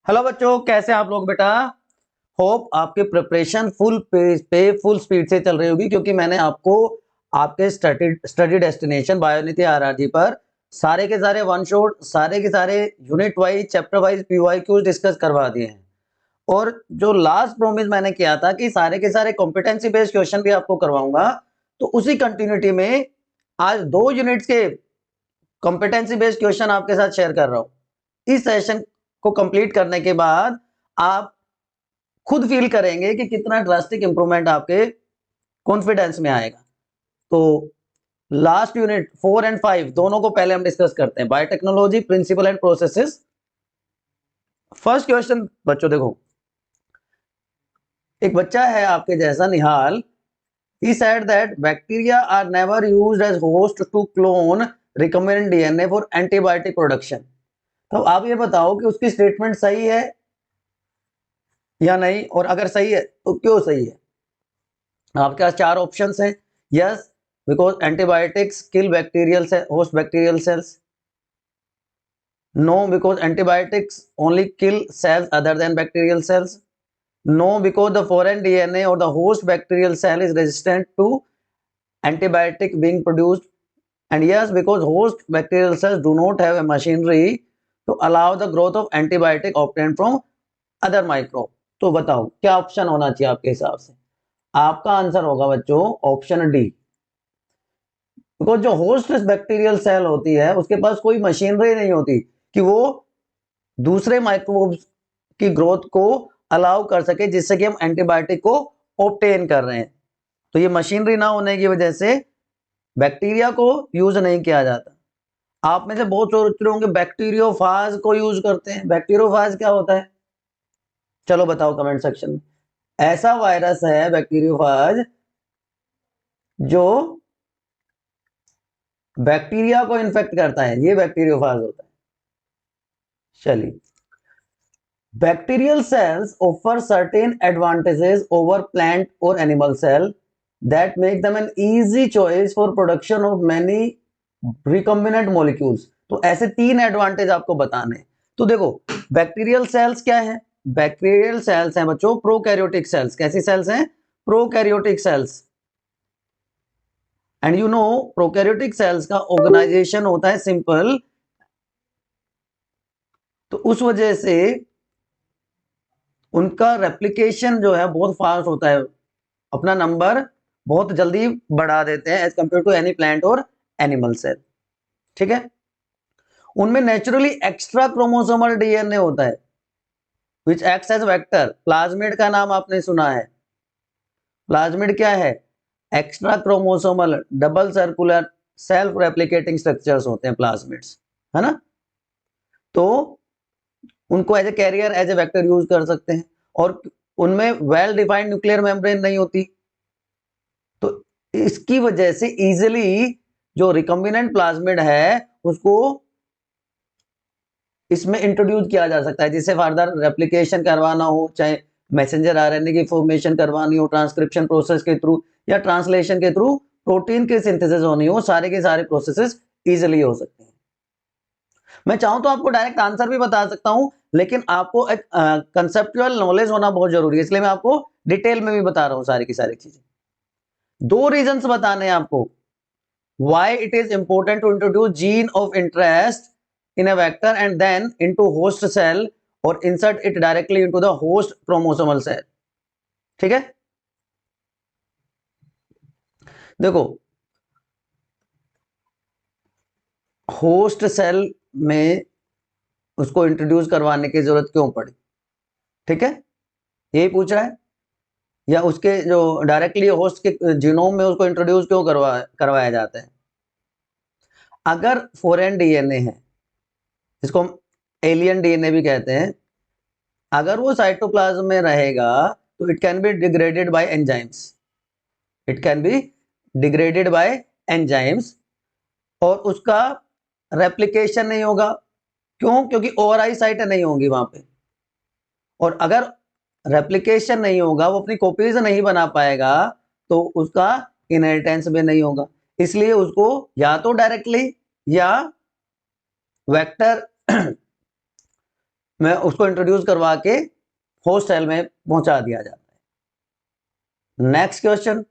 Hello बच्चों, कैसे हैं आप लोग बेटा। होप आपकी प्रिपरेशन फुल पेज पे फुल स्पीड से चल रही होगी, क्योंकि मैंने आपको आपके स्टडी डेस्टिनेशन बायोनिधि आरआरजी पर सारे के सारे वन शॉट, सारे के सारे unit wise, chapter wise PYQs discuss करवा दिए हैं। और जो लास्ट प्रॉमिस मैंने किया था कि सारे के सारे कॉम्पिटेंसी बेस्ड क्वेश्चन भी आपको करवाऊंगा, तो उसी कंटिन्यूटी में आज 2 यूनिट्स के कॉम्पिटेंसी बेस्ड क्वेश्चन आपके साथ शेयर कर रहा हूं। इस सेशन को कंप्लीट करने के बाद आप खुद फील करेंगे कि कितना ड्रास्टिक इंप्रूवमेंट आपके कॉन्फिडेंस में आएगा। तो लास्ट यूनिट 4 एंड 5 दोनों को पहले हम डिस्कस करते हैं। Biotechnology principle and processes. First question बच्चों देखो, एक बच्चा है आपके जैसा निहाल। He said that bacteria are never used as host to clone recombinant DNA for antibiotic production। तो आप ये बताओ कि उसकी स्टेटमेंट सही है या नहीं, और अगर सही है तो क्यों सही है। आपके पास 4 ऑप्शंस हैं। Yes, because antibiotics kill bacterial host bacterial cells. No, because antibiotics only kill cells other than bacterial cells. No, because the foreign DNA और the host bacterial cell is resistant to antibiotic being produced। And yes, because host bacterial cells do not have a machinery to allow the growth of antibiotic obtained from other microbe। तो बताओ क्या option होना चाहिए आपके हिसाब से। आपका answer होगा बच्चों ऑप्शन डी। बिकॉज जो होस्ट बैक्टीरियल सेल होती है उसके पास कोई मशीनरी नहीं होती कि वो दूसरे माइक्रोब्स की ग्रोथ को अलाउ कर सके, जिससे कि हम एंटीबायोटिक को ऑब्टेन कर रहे हैं। तो ये मशीनरी ना होने की वजह से बैक्टीरिया को यूज नहीं किया जाता। आप में से बहुत सोच रहे होंगे बैक्टीरियोफाज को यूज करते हैं। बैक्टीरियोफाज क्या होता है, चलो बताओ कमेंट सेक्शन में। ऐसा वायरस है बैक्टीरियोफाज जो बैक्टीरिया को इन्फेक्ट करता है, ये बैक्टीरियोफाज होता है। चलिए, bacterial cells offer certain advantages over plant और animal cell that make them an easy choice for production of many recombinant molecules। तो ऐसे 3 एडवांटेज आपको बताने। तो देखो, बैक्टीरियल सेल्स क्या है। बैक्टीरियल सेल्स हैं बच्चों प्रोकैरियोटिक सेल्स। कैसी सेल्स हैं? Prokaryotic cells. And you know prokaryotic cells का ऑर्गेनाइजेशन होता है सिंपल। तो उस वजह से उनका रेप्लिकेशन जो है बहुत फास्ट होता है, अपना नंबर बहुत जल्दी बढ़ा देते हैं as compare to any plant और एनिमल सेल। ठीक है, उनमें नेचुरली एक्स्ट्रा क्रोमोसोमल डीएनए होता है which acts as vector. Plasmid का नाम आपने सुना है। प्लाज्मिड क्या है? Extra chromosomal double circular self replicating structures होते हैं प्लाज्मिड्स, है ना। तो उनको as a carrier, as a vector use कर सकते हैं। और उनमें वेल डिफाइंड न्यूक्लियर मेम्ब्रेन नहीं होती, तो इसकी वजह से इजीली जो रिकम्बिनेंट प्लाज्मिड है उसको इसमें इंट्रोड्यूस किया जा सकता है, जिससे फर्दर रेप्लिकेशन करवाना हो, चाहे मैसेंजर आरएनए की फॉर्मेशन करवानी हो ट्रांसक्रिप्शन प्रोसेस के थ्रू, या ट्रांसलेशन के थ्रू प्रोटीन की सिंथेसिस होनी हो, सारे के सारे प्रोसेसेस इजीली हो सकते हैं। मैं चाहूं तो आपको डायरेक्ट आंसर भी बता सकता हूं, लेकिन आपको एक कंसेप्चुअल नॉलेज होना बहुत जरूरी है, इसलिए मैं आपको डिटेल में भी बता रहा हूं सारी की सारी चीजें। 2 रीजंस बताने हैं आपको why it is important to introduce gene of interest in a vector and then into host cell or insert it directly into the host chromosomal cell। ठीक है, देखो होस्ट सेल में उसको इंट्रोड्यूस करवाने की जरूरत क्यों पड़ी, ठीक है, यही पूछ रहा है। या उसके जो डायरेक्टली होस्ट के जीनोम में उसको इंट्रोड्यूस क्यों करवाया जाता है। अगर फॉरेन डीएनए है, जिसको हम एलियन डीएनए भी कहते हैं, अगर वो साइटोप्लाज्म में रहेगा तो it can be degraded by enzymes. It can be degraded by enzymes और उसका रेप्लिकेशन नहीं होगा। क्यों? क्योंकि ओवरआई साइट नहीं होंगी वहां पे, और अगर रेप्लिकेशन नहीं होगा, वो अपनी कॉपीज नहीं बना पाएगा, तो उसका इनहेरिटेंस भी नहीं होगा। इसलिए उसको या तो डायरेक्टली या वेक्टर में उसको इंट्रोड्यूस करवा के होस्ट सेल में पहुंचा दिया जाता है। Next question,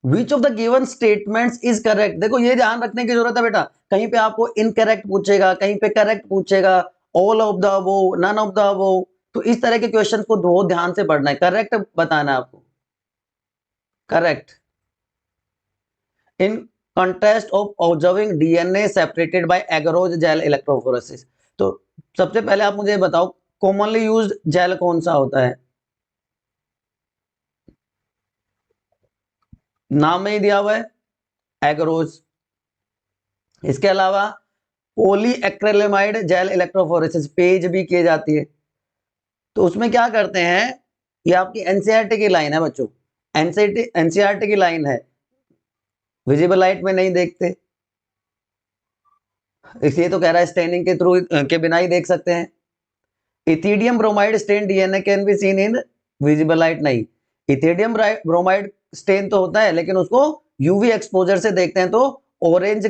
which of the given statements is correct. देखो ये ध्यान रखने की जरूरत है बेटा, कहीं पे आपको इनकरेक्ट पूछेगा, कहीं पे करेक्ट पूछेगा, all of the above, none of the above, तो इस तरह के क्वेश्चन को बहुत ध्यान से पढ़ना है, करेक्ट बताना है आपको, correct. In contest of observing DNA separated by agarose gel electrophoresis. तो सबसे पहले आप मुझे बताओ कॉमनली यूज्ड जेल कौन सा होता है, नाम में ही दिया हुआ है एगरोज। इसके अलावा पॉली एक्रेलेमाइड जेल इलेक्ट्रोफोरेसिस पेज भी की जाती है। तो उसमें क्या करते हैं, ये आपकी एनसीईआरटी की लाइन है बच्चों, एनसीईआरटी की लाइन है, विजिबल लाइट में नहीं देखते, इसलिए तो कह रहा है स्टेनिंग के थ्रू के बिना ही देख सकते हैं। Ethidium bromide stain DNA can be seen in visible light, नहीं, इथिडियम ब्रोमाइड स्टेन तो होता है लेकिन उसको यूवी एक्सपोजर से देखते हैं तो ऑरेंज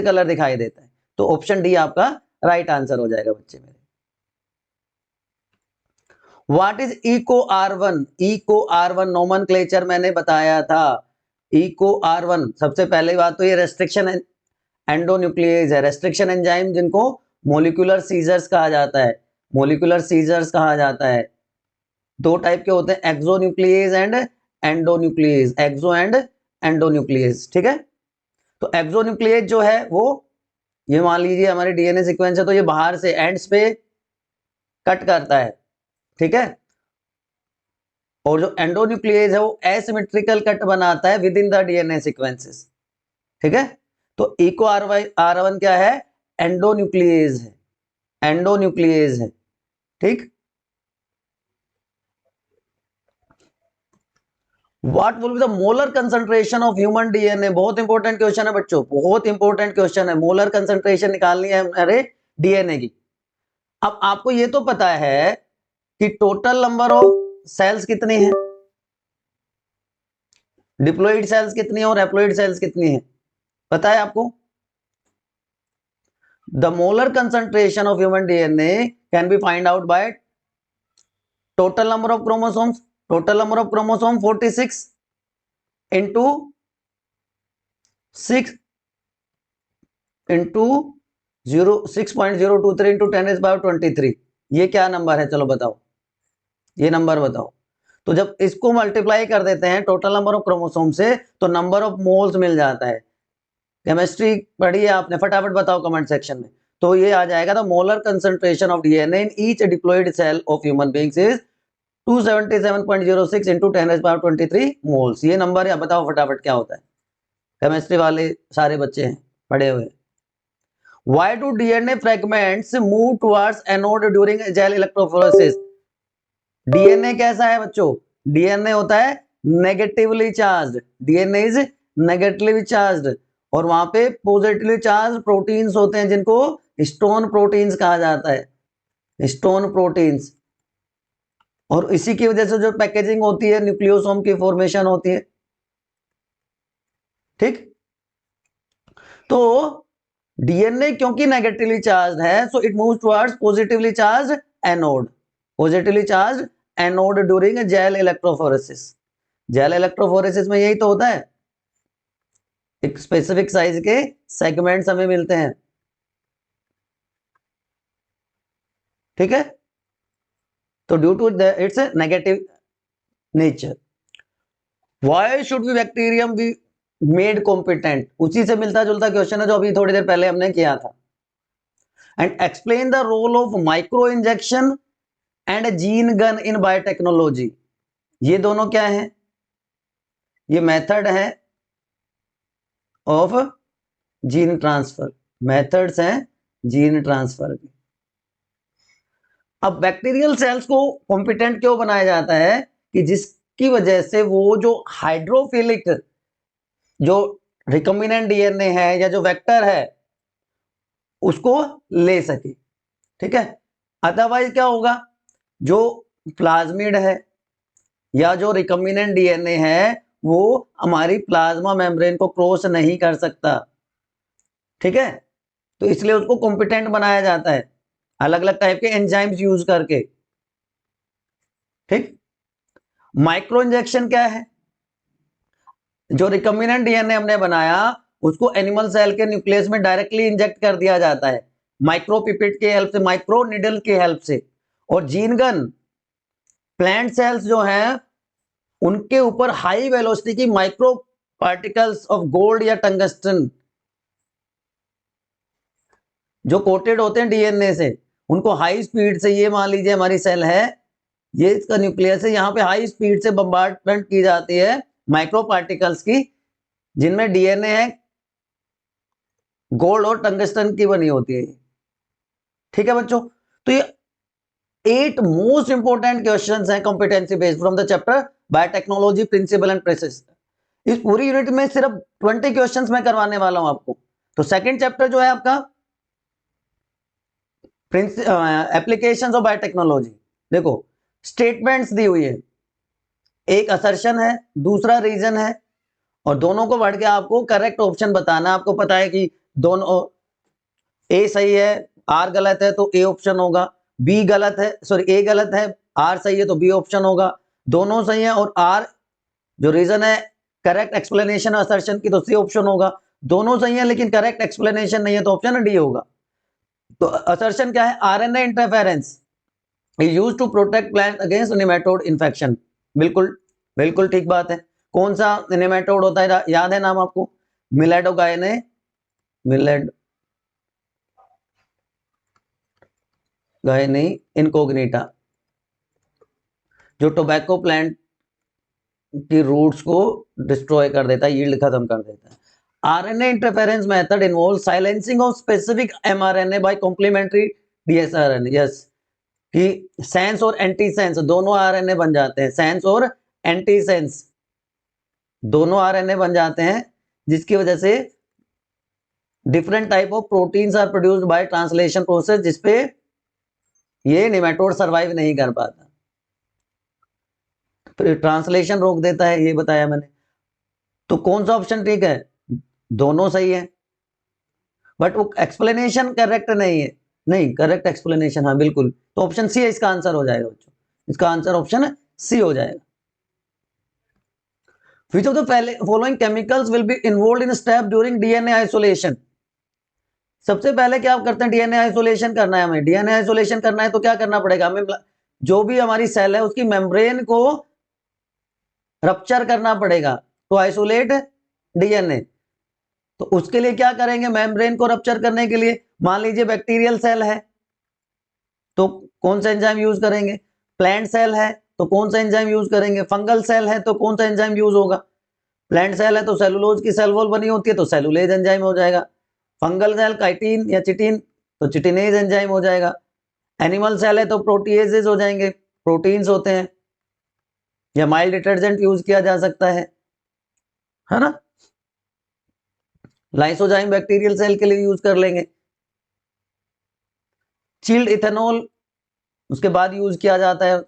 कलर दिखाई देता है। तो ऑप्शन डी आपका राइट आंसर हो जाएगा बच्चे मेरे। What is Eco R one, Eco R one nomenclature मैंने बताया था। इको आर1 सबसे पहले बात तो ये रेस्ट्रिक्शन एंडोन्यूक्लियेज है, रेस्ट्रिक्शन एंजाइम जिनको मोलिकुलर सीजर्स कहा जाता है, मोलिकुलर सीजर्स कहा जाता है। दो टाइप के होते हैं, एक्सोन्यूक्लियेज एंड एंडोन्यूक्लियेज, एक्सो एंड एंडोन्यूक्लियेज, ठीक है। तो एक्सोन्यूक्लियेज जो है वो, ये मान लीजिए हमारे डीएनए सीक्वेंस है तो ये बाहर से एंड्स पे कट करता है, ठीक है, और जो एंडोन्यूक्लियेज है वो एसिमेट्रिकल कट बनाता है with in the DNA sequences, ठीक है। तो इको आर1 क्या है, एंडोन्यूक्लियेज है, एंडोन्यूक्लियेज है, ठीक। What will be the molar concentration of human DNA, बहुत इंपॉर्टेंट क्वेश्चन है बच्चों, बहुत इंपॉर्टेंट क्वेश्चन है, मोलर कंसंट्रेशन निकालनी है हमारे डीएनए की। अब आपको ये तो पता है कि टोटल नंबर ऑफ सेल्स कितनी है, डिप्लॉइड सेल्स कितनी है और हैप्लॉइड सेल्स कितनी है, पता है आपको। The molar concentration of human DNA can B find out by total number of chromosomes, total number of chromosome 46 into 6 into 6.023 into 10⁻23, ये क्या नंबर है, चलो बताओ, ये नंबर बताओ। तो जब इसको मल्टीप्लाई कर देते हैं टोटल नंबर ऑफ क्रोमोसोम से तो नंबर ऑफ मोल्स मिल जाता है। केमिस्ट्री पढ़ी है आपने, फटाफट बताओ कमेंट सेक्शन में। तो ये आ जाएगा the molar concentration of DNA in each diploid cell of human beings is 277.06 into 10⁻23 moles. ये नंबर है, बताओ फटाफट क्या होता है, केमिस्ट्री वाले सारे बच्चे हैं पढ़े हुए। Why do DNA fragments move towards anode during gel electrophoresis? DNA कैसा है बच्चों, डीएनए होता है negatively charged, DNA is negatively charged, और वहां पे पॉजिटिवली चार्ज प्रोटीन्स होते हैं जिनको स्टोन प्रोटीन्स कहा जाता है, स्टोन प्रोटीन्स। और इसी की वजह से जो पैकेजिंग होती है न्यूक्लियोसोम की फॉर्मेशन होती है, ठीक। तो डीएनए क्योंकि नेगेटिवली चार्ज है so it moves towards positively charge anode, positively charge anode during gel electrophoresis. Gel electrophoresis में यही तो होता है, एक स्पेसिफिक साइज के सेगमेंट्स हमें मिलते हैं, ठीक है। तो due to its negative nature, why should be bacterium be made competent, उसी से मिलता जुलता क्वेश्चन है जो अभी थोड़ी देर पहले हमने किया था। And explain the role of micro injection and gene gun in biotechnology. ये दोनों क्या है, ये मेथड है ऑफ जीन ट्रांसफर, मेथड्स हैं जीन ट्रांसफर की। अब बैक्टीरियल सेल्स को कॉम्पिटेंट क्यों बनाया जाता है कि जिसकी वजह से वो जो हाइड्रोफिलिक जो रिकॉम्बिनेंट डीएनए है या जो वेक्टर है उसको ले सके, ठीक है। अदरवाइज क्या होगा, जो प्लाज्मिड है या जो रिकॉम्बिनेंट डीएनए है वो हमारी प्लाज्मा मेम्ब्रेन को क्रॉस नहीं कर सकता, ठीक है, तो इसलिए उसको कॉम्पिटेंट बनाया जाता है अलग अलग टाइप के एंजाइम्स यूज करके। ठीक, माइक्रो इंजेक्शन क्या है? जो रिकम्बिनेंट डीएनए हमने बनाया उसको एनिमल सेल के न्यूक्लियस में डायरेक्टली इंजेक्ट कर दिया जाता है माइक्रो पिपेट के हेल्प से, माइक्रो निडल के हेल्प से। और जीन गन, प्लांट सेल्स जो हैं उनके ऊपर हाई वेलोसिटी की माइक्रो पार्टिकल्स ऑफ गोल्ड या टंगस्टन जो कोटेड होते हैं डीएनए से, उनको हाई स्पीड से, ये मान लीजिए हमारी सेल है, ये इसका न्यूक्लियस है, यहाँ पे हाई स्पीड से बम्बार्डमेंट की जाती है माइक्रो पार्टिकल्स की, जिनमें डीएनए है गोल्ड और टंगस्टन की बनी होती है। ठीक है बच्चों, तो ये 8 मोस्ट इंपोर्टेंट क्वेश्चंस हैं competency based from the chapter biotechnology principle and process. इस पूरी यूनिट में सिर्फ 20 क्वेश्चंस मैं करवाने वाला हूं आपको। तो सेकंड चैप्टर जो है आपका एप्लीकेशंस ऑफ बायोटेक्नोलॉजी, देखो स्टेटमेंट्स दी हुई है, एक असर्शन है, दूसरा रीजन है, और दोनों को पढ़ के आपको करेक्ट ऑप्शन बताना। आपको पता है कि दोनों ए सही है, आर गलत है तो ए ऑप्शन होगा, बी गलत है, सॉरी ए गलत है, आर सही है तो बी ऑप्शन होगा, दोनों सही है और आर जो रीजन है करेक्ट एक्सप्लेनेशन असर्शन की तो सी ऑप्शन होगा, दोनों सही है लेकिन करेक्ट एक्सप्लेनेशन नहीं है तो ऑप्शन डी होगा। तो असर्शन क्या है? RNA interference is used to protect plant against nematode infection. बिल्कुल बिल्कुल ठीक बात है। कौन सा नेमेटोड होता है, याद है नाम आपको? मिलेडोगायने, मिलेड गायनी इनकोग्निटा, जो टोबैको प्लांट की रूट्स को डिस्ट्रॉय कर देता है, यील्ड खत्म कर देता है। RNA interference method involve silencing of specific mRNA by complementary dsRNA. Yes, कि सेंस और एंटी सेंस दोनों आरएनए बन जाते हैं, सेंस और एंटी सेंस दोनों आरएनए बन जाते हैं, जिसकी वजह से different type of proteins are produced by translation process, जिसपे ये नेमेटोड सर्वाइव नहीं कर पाता, फिर ट्रांसलेशन रोक देता है, ये बताया मैंने। तो कौन सा ऑप्शन ठीक है? दोनों सही है, बट वो एक्सप्लेनेशन करेक्ट नहीं है। नहीं, करेक्ट एक्सप्लेनेशन, हाँ बिल्कुल, तो ऑप्शन सी है इसका आंसर हो जाएगा बच्चों, इसका आंसर ऑप्शन सी हो जाएगा। Which of the following chemicals will be involved in step during DNA isolation? सबसे पहले क्या आप करते हैं? डीएनए आइसोलेशन करना है हमें, डीएनए आइसोलेशन करना है तो क्या करना पड़ेगा हमें? जो भी हमारी सेल है उसकी मेम्ब्रेन को रप्चर करना पड़ेगा तो आइसोलेट डीएनए। तो उसके लिए क्या करेंगे? मेम्ब्रेन को रप्चर करने के लिए, मान लीजिए बैक्टीरियल सेल है तो कौन सा एंजाइम यूज करेंगे? प्लांट सेल है तो कौन सा एंजाइम यूज करेंगे? फंगल सेल है तो कौन सा एंजाइम यूज होगा? प्लांट सेल है तो सेलुलोज की सेल वॉल बनी होती है तो सेलुलेज एंजाइम हो जाएगा। फंगल सेल काइटिन या चिटिन तो चिटिनेज एंजाइम हो जाएगा। एनिमल सेल है तो प्रोटीएजेस हो जाएंगे, प्रोटीन्स होते हैं। या माइल्ड डिटर्जेंट यूज किया जा सकता है ना। लाइसोजाइम बैक्टीरियल सेल के लिए यूज कर लेंगे। चिल्ड इथेनॉल उसके बाद यूज किया जाता है।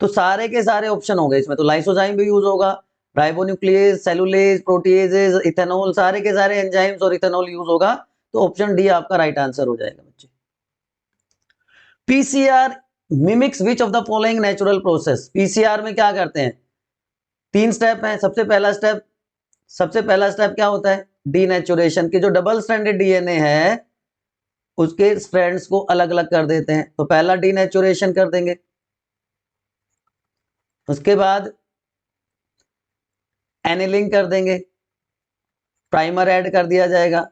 तो सारे के सारे ऑप्शन हो गए इसमें, तो लाइसोजाइम भी यूज होगा, राइबोन्यूक्लियेज, सेलुलेज, प्रोटीएजेस, इथेनॉल, सारे के सारे एंजाइम्स और इथेनॉल यूज होगा, तो ऑप्शन डी आपका राइट आंसर हो जाएगा बच्चे। PCR mimics which of the following natural process? PCR में क्या करते हैं? 3 स्टेप है। सबसे पहला स्टेप क्या होता है? डीनेचुरेशन, की जो डबल स्ट्रैंडेड डीएनए है उसके स्ट्रैंड्स को अलग अलग कर देते हैं, तो पहला डीनेचुरेशन कर देंगे। उसके बाद एनिलिंग कर देंगे, प्राइमर ऐड कर दिया जाएगा।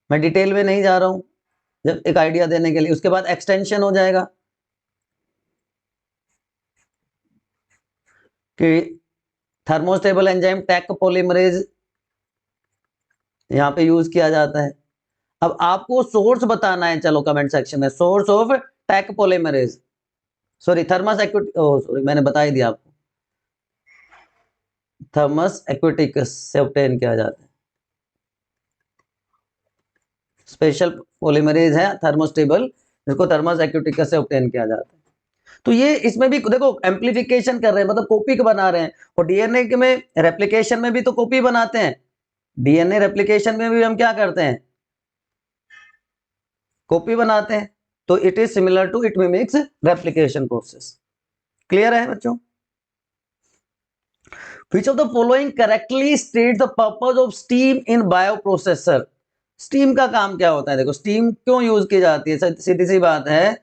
मैं डिटेल में नहीं जा रहा हूं, जब एक आइडिया देने के लिए। उसके बाद एक्सटेंशन हो जाएगा कि थर्मोस्टेबल एंजाइम टैक पॉलीमरेज यहां पे यूज किया जाता है। अब आपको सोर्स बताना है, चलो कमेंट सेक्शन में, source of Taq polymerase, sorry thermos sorry मैंने बता ही दिया आपको, थर्मस एक्विटिकस से ऑब्टेन किया जाता है। स्पेशल पॉलीमरेज है थर्मोस्टेबल, जिसको थर्मस एक्विटिकस से ऑब्टेन किया जाता है। तो ये इसमें भी देखो एम्प्लीफिकेशन कर रहे हैं, मतलब कॉपी बना रहे हैं, और डीएनए में रेप्लिकेशन में भी तो कॉपी बनाते हैं, डीएनए रेप्लिकेशन में भी हम क्या करते हैं, कॉपी बनाते हैं, तो it is similar to, it mimics replication process. Clear है बच्चों? Which of the following correctly states the purpose of steam in bioprocessor? Steam का काम क्या होता है? देखो स्टीम क्यों यूज की जाती है, सीधी सी बात है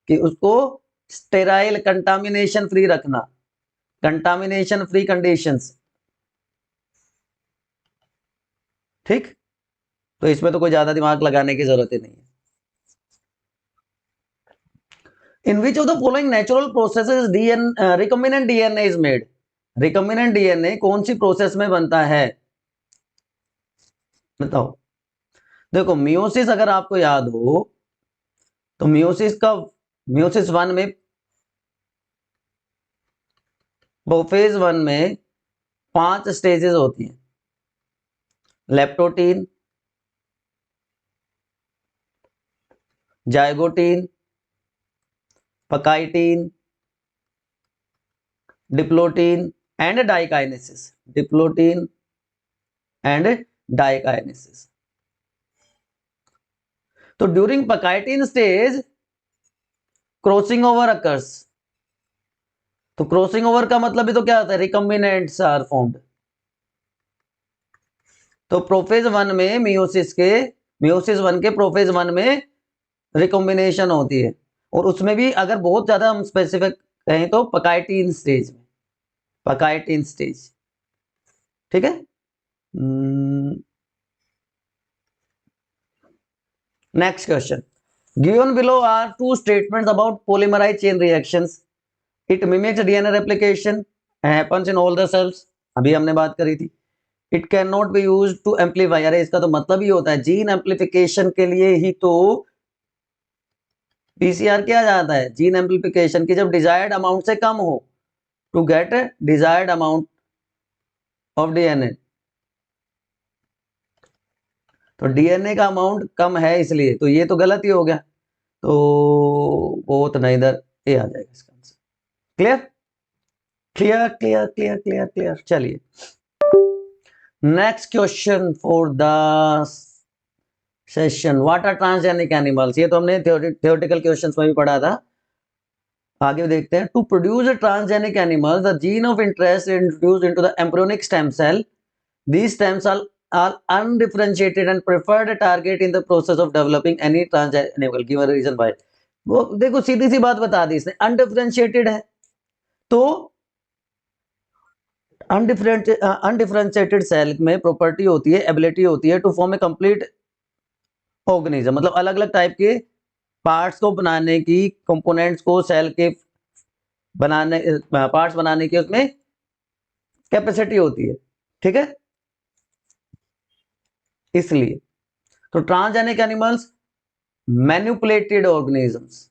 कि उसको स्टेराइल, कंटामिनेशन फ्री रखना, कंटामिनेशन फ्री कंडीशंस। ठीक, तो इसमें तो कोई ज्यादा दिमाग लगाने की जरूरत ही नहीं है। In which of the following natural processes recombinant DNA is made? Recombinant DNA कौन सी प्रोसेस में बनता है, बताओ। देखो मियोसिस अगर आपको याद हो तो मियोसिस वन में, प्रोफेज वन में 5 स्टेजेस होती हैं। Leptotene, zygotene, pachytene, diplotene and diakinesis. Diplotene and diakinesis. तो during pachytene stage crossing over occurs. तो क्रॉसिंग ओवर का मतलब भी तो क्या होता है, रिकॉम्बिनेंट्स आर फॉर्म्ड। तो प्रोफेज वन में मियोसिस वन के प्रोफेज वन में रिकॉम्बिनेशन होती है, और उसमें भी अगर बहुत ज्यादा हम स्पेसिफिक कहें तो पकाइटीन स्टेज में, पकाइटीन स्टेज। ठीक है। Next question, given below are 2 statements about polymerize chain reactions. It mimics DNA replication happens in all the cells, अभी हमने बात करी थी। It can not be use to amplify, अरे इसका तो मतलब ही होता है जीन एम्पलीफिकेशन के लिए ही तो पीसीआर किया जाता है, जीन एम्पलीफिकेशन की, जब डिजायर्ड अमाउंट से कम हो, to get desired amount of DNA. तो डीएनए का अमाउंट कम है इसलिए, तो ये तो गलत ही हो गया, तो वो तो नहीं, इधर ए आ जाएगा इसका answer. Clear clear clear clear clear clear. चलिए next question for the session, what are transgenic animals. ये तो हमने थियोरेटिकल क्वेश्चंस में भी पढ़ा था, आगे देखते हैं। To produce transgenic animals the gene of interest introduced into the embryonic stem cell, these stems are undifferentiated and preferred target in the process of developing any transgenic animal. Give a reason why. वो देखो सीधी सी बात बता दी इसने, undifferentiated है, तो undifferentiated cell में property होती है, एबिलिटी होती है to form a complete organism, मतलब अलग अलग टाइप के पार्ट्स को बनाने की, कंपोनेंट्स को सेल के बनाने, पार्ट्स बनाने की उसमें कैपेसिटी होती है। ठीक है, इसलिए तो transgenic animals manipulated organisms,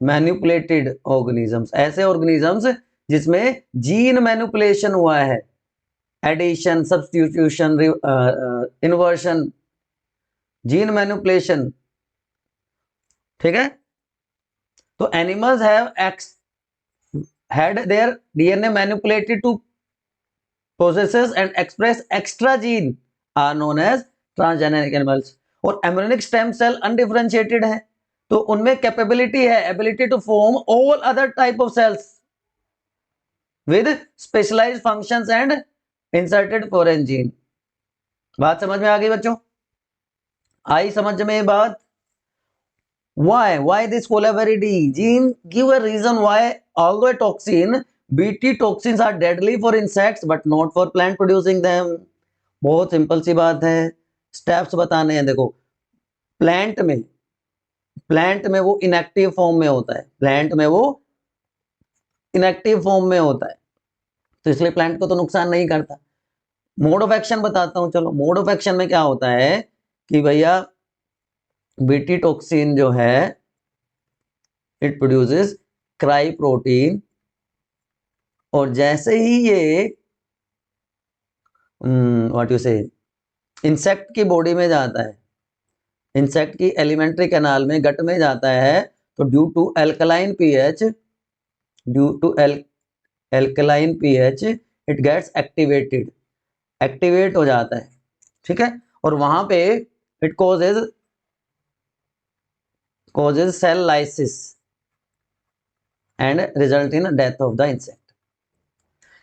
manipulated organisms, ऐसे ऑर्गेनिजम्स जिसमें जीन मैन्युपुलेशन हुआ है, addition, substitution, inversion, gene manipulation. ठीक है, तो animals have had their DNA manipulated to possesses and express extra gene are known as transgenic animals। और embryonic stem cell undifferentiated है, तो उनमें कैपेबिलिटी है, ability to form all other type of cells with specialized functions and inserted foreign gene. बात समझ में आ गई बच्चों? आई समझ में बात? Why this polarity gene? Give a reason why, although a toxin, BT toxins are deadly for insects but not for plant producing them। बहुत simple सी बात है, स्टेप्स बताने हैं। देखो प्लांट में वो इनएक्टिव फॉर्म में होता है, प्लांट में वो इनएक्टिव फॉर्म में होता है, तो इसलिए प्लांट को तो नुकसान नहीं करता। मोड ऑफ एक्शन बताता हूं, चलो। मोड ऑफ एक्शन में क्या होता है कि भैया बीटी टॉक्सिन जो है इट प्रोड्यूसेस क्राई प्रोटीन, और जैसे ही ये व्हाट यू से इंसेक्ट की बॉडी में जाता है, इंसेक्ट की एलिमेंट्री कैनाल में, गट में जाता है, तो due to alkaline pH, due to alkaline pH it gets activated, activate हो जाता है, ठीक है, और वहां पे it causes cell lysis and result in death of the insect.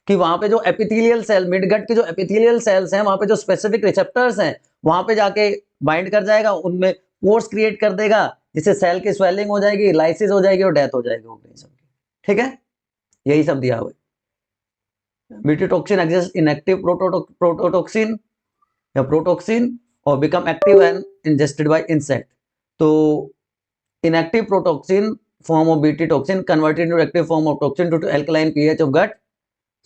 कि वहां पे जो एपिथेलियल सेल, मिडगट के जो एपिथेलियल सेल्स हैं, वहां पे जो स्पेसिफिक रिसेप्टर्स हैं, वहां पे जाके बाइंड कर जाएगा, उनमें पोर्स क्रिएट कर देगा, जिससे सेल की स्वेलिंग हो जाएगी, लाइसिस हो जाएगी और डेथ हो जाएगी ऑर्गेनिज्म की, ठीक है, यही सब दिया हुआ है। BT toxin exist inactive prototoxin या प्रोटॉक्सिन और become active when ingested by insect. तो inactive protoxin form of BT toxin converted into active form of toxin to alkaline pH of gut,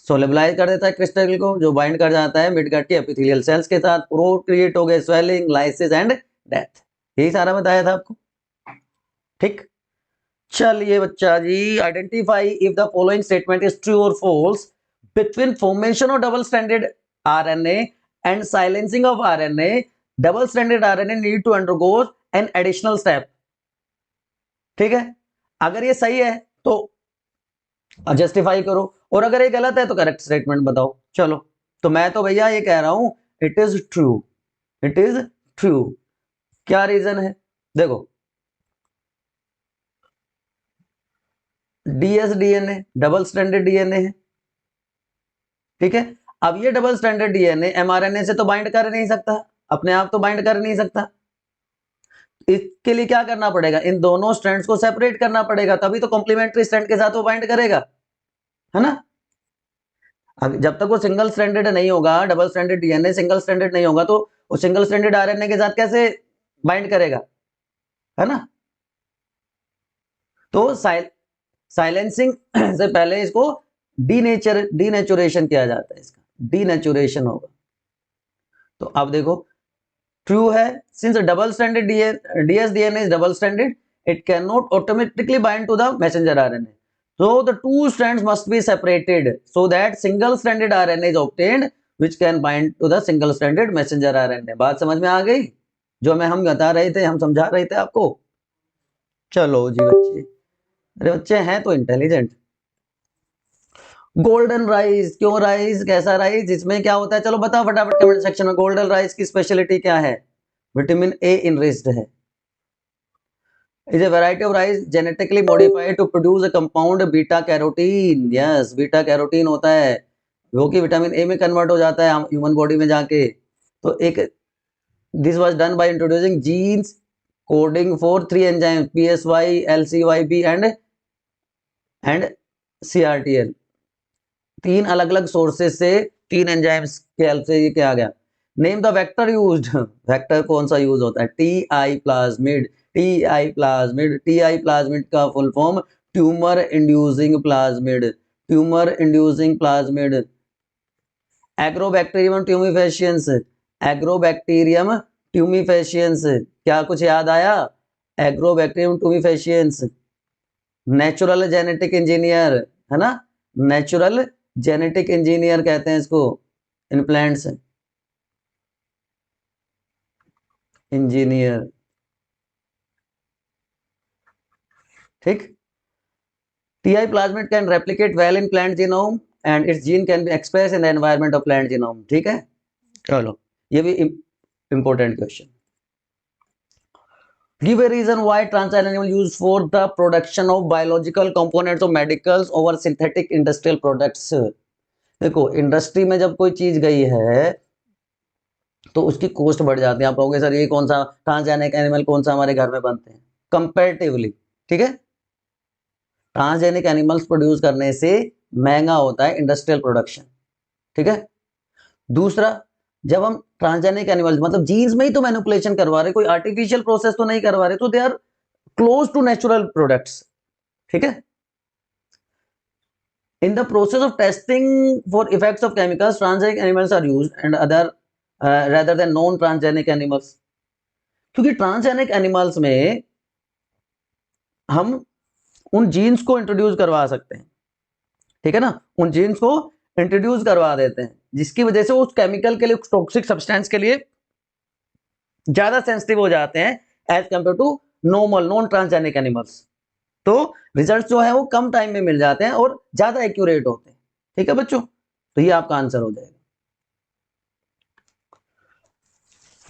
solubilise कर देता है क्रिस्टल को, जो bind कर जाता है मिडगट के एपिथेलियल सेल्स के साथ, प्रो क्रिएट हो गए स्वेलिंग, लाइसिस एंड डेथ। यही सारा बताया था आपको, ठीक। चलिए बच्चा जी, identify if the following statement is true और false between formation of double stranded RNA and silencing of RNA. Double stranded RNA need to undergo an additional step, ठीक है। अगर ये सही है तो जस्टिफाई करो, और अगर ये गलत है तो करेक्ट स्टेटमेंट बताओ। चलो, तो मैं तो भैया ये कह रहा हूं it is true, it is true. क्या रीजन है, देखो, डीएसडीएनए डबल स्ट्रैंडेड डीएनए है, ठीक है। अब ये डबल स्ट्रैंडेड डीएनए एमआरएनए से तो बाइंड कर नहीं सकता, अपने आप तो बाइंड कर नहीं सकता। इसके लिए क्या करना पड़ेगा, इन दोनों स्ट्रैंड्स को सेपरेट करना पड़ेगा, तभी तो कॉम्प्लीमेंट्री स्ट्रैंड के साथ वो बाइंड करेगा, है ना। अब जब तक वो सिंगल स्ट्रैंडेड नहीं होगा, double stranded DNA single stranded नहीं होगा, तो वो सिंगल स्ट्रैंडेड आरएनए के साथ कैसे बाइंड करेगा, है ना। तो साइलेंसिंग से पहले इसको डीनेचुरेशन किया जाता है, इसका डीनेचुरेशन होगा। तो अब देखो, ट्रू है, since double stranded dsDNA is double stranded, it can not automatically bind to the messenger RNA, so the two strands must be separated so that single stranded RNA is obtained which can bind to the single stranded messenger RNA। बात समझ में आ गई, जो हम बता रहे थे, हम समझा रहे थे आपको। चलो जी बच्चे, अरे बच्चे हैं तो इंटेलिजेंट। गोल्डन राइस, क्यों राइस, कैसा राइस, जिसमें क्या होता है, चलो बताओ फटाफट कमेंट सेक्शन में। गोल्डन राइस की स्पेशलिटी क्या है, विटामिन ए इनरिच्ड है। is a variety of rice genetically modified to produce a compound beta carotene। yes, beta carotene होता है, जो कि विटामिन ए में कन्वर्ट हो जाता है ह्यूमन बॉडी में जाके। तो एक this was done by introducing genes coding for 3 enzyme PSY, LCYB and CRTL. 3 अलग अलग सोर्सेज से 3 एंजाइम्स के हेल्प से ये किया गया। Name the vector used, vector कौन सा यूज होता है, Ti plasmid. Ti plasmid, Ti plasmid का full form tumour inducing plasmid, tumour inducing plasmid. Agrobacterium tumefaciens, Agrobacterium tumefaciens, क्या कुछ याद आया, Agrobacterium tumefaciens. Natural genetic engineer, है ना, नेचुरल जेनेटिक इंजीनियर कहते हैं इसको, इन प्लांट्स इंजीनियर, ठीक। Ti plasmid can replicate well in plant genome and its gene can be express in the environment of plant genome, ठीक है। चलो, ये भी important question. Give a reason why trans animal used for the production of biological components of medicals over synthetic industrial products। देखो, industry में जब कोई चीज गई है तो उसकी कॉस्ट बढ़ जाती है। आप कहोगे सर ये कौन सा ट्रांसजेनिक एनिमल कौन सा हमारे घर में बनते हैं, कंपैरेटिवली, ठीक है। ट्रांसजेनिक एनिमल्स प्रोड्यूस करने से महंगा होता है इंडस्ट्रियल प्रोडक्शन, ठीक है। दूसरा, जब हम ट्रांसजेनिक एनिमल्स मतलब जीन्स में ही तो मैनिपुलेशन करवा रहे, कोई आर्टिफिशियल प्रोसेस तो नहीं करवा रहे, तो they are close to natural products, ठीक है। In the process of testing for effects of chemicals, transgenic animals are used and other rather than non-transgenic animals। क्योंकि ट्रांसजेनिक एनिमल्स में हम उन जीन्स को इंट्रोड्यूस करवा सकते हैं, ठीक है ना, उन जीन्स को इंट्रोड्यूस करवा देते हैं, जिसकी वजह से उस केमिकल के लिए, टॉक्सिक सब्सटेंस के लिए ज्यादा सेंसिटिव हो जाते हैं as compare to normal non transgenic animals. तो रिजल्ट जो है वो कम टाइम में मिल जाते हैं और ज्यादा एक्यूरेट होते हैं, ठीक है बच्चों। तो ये आपका आंसर हो जाएगा।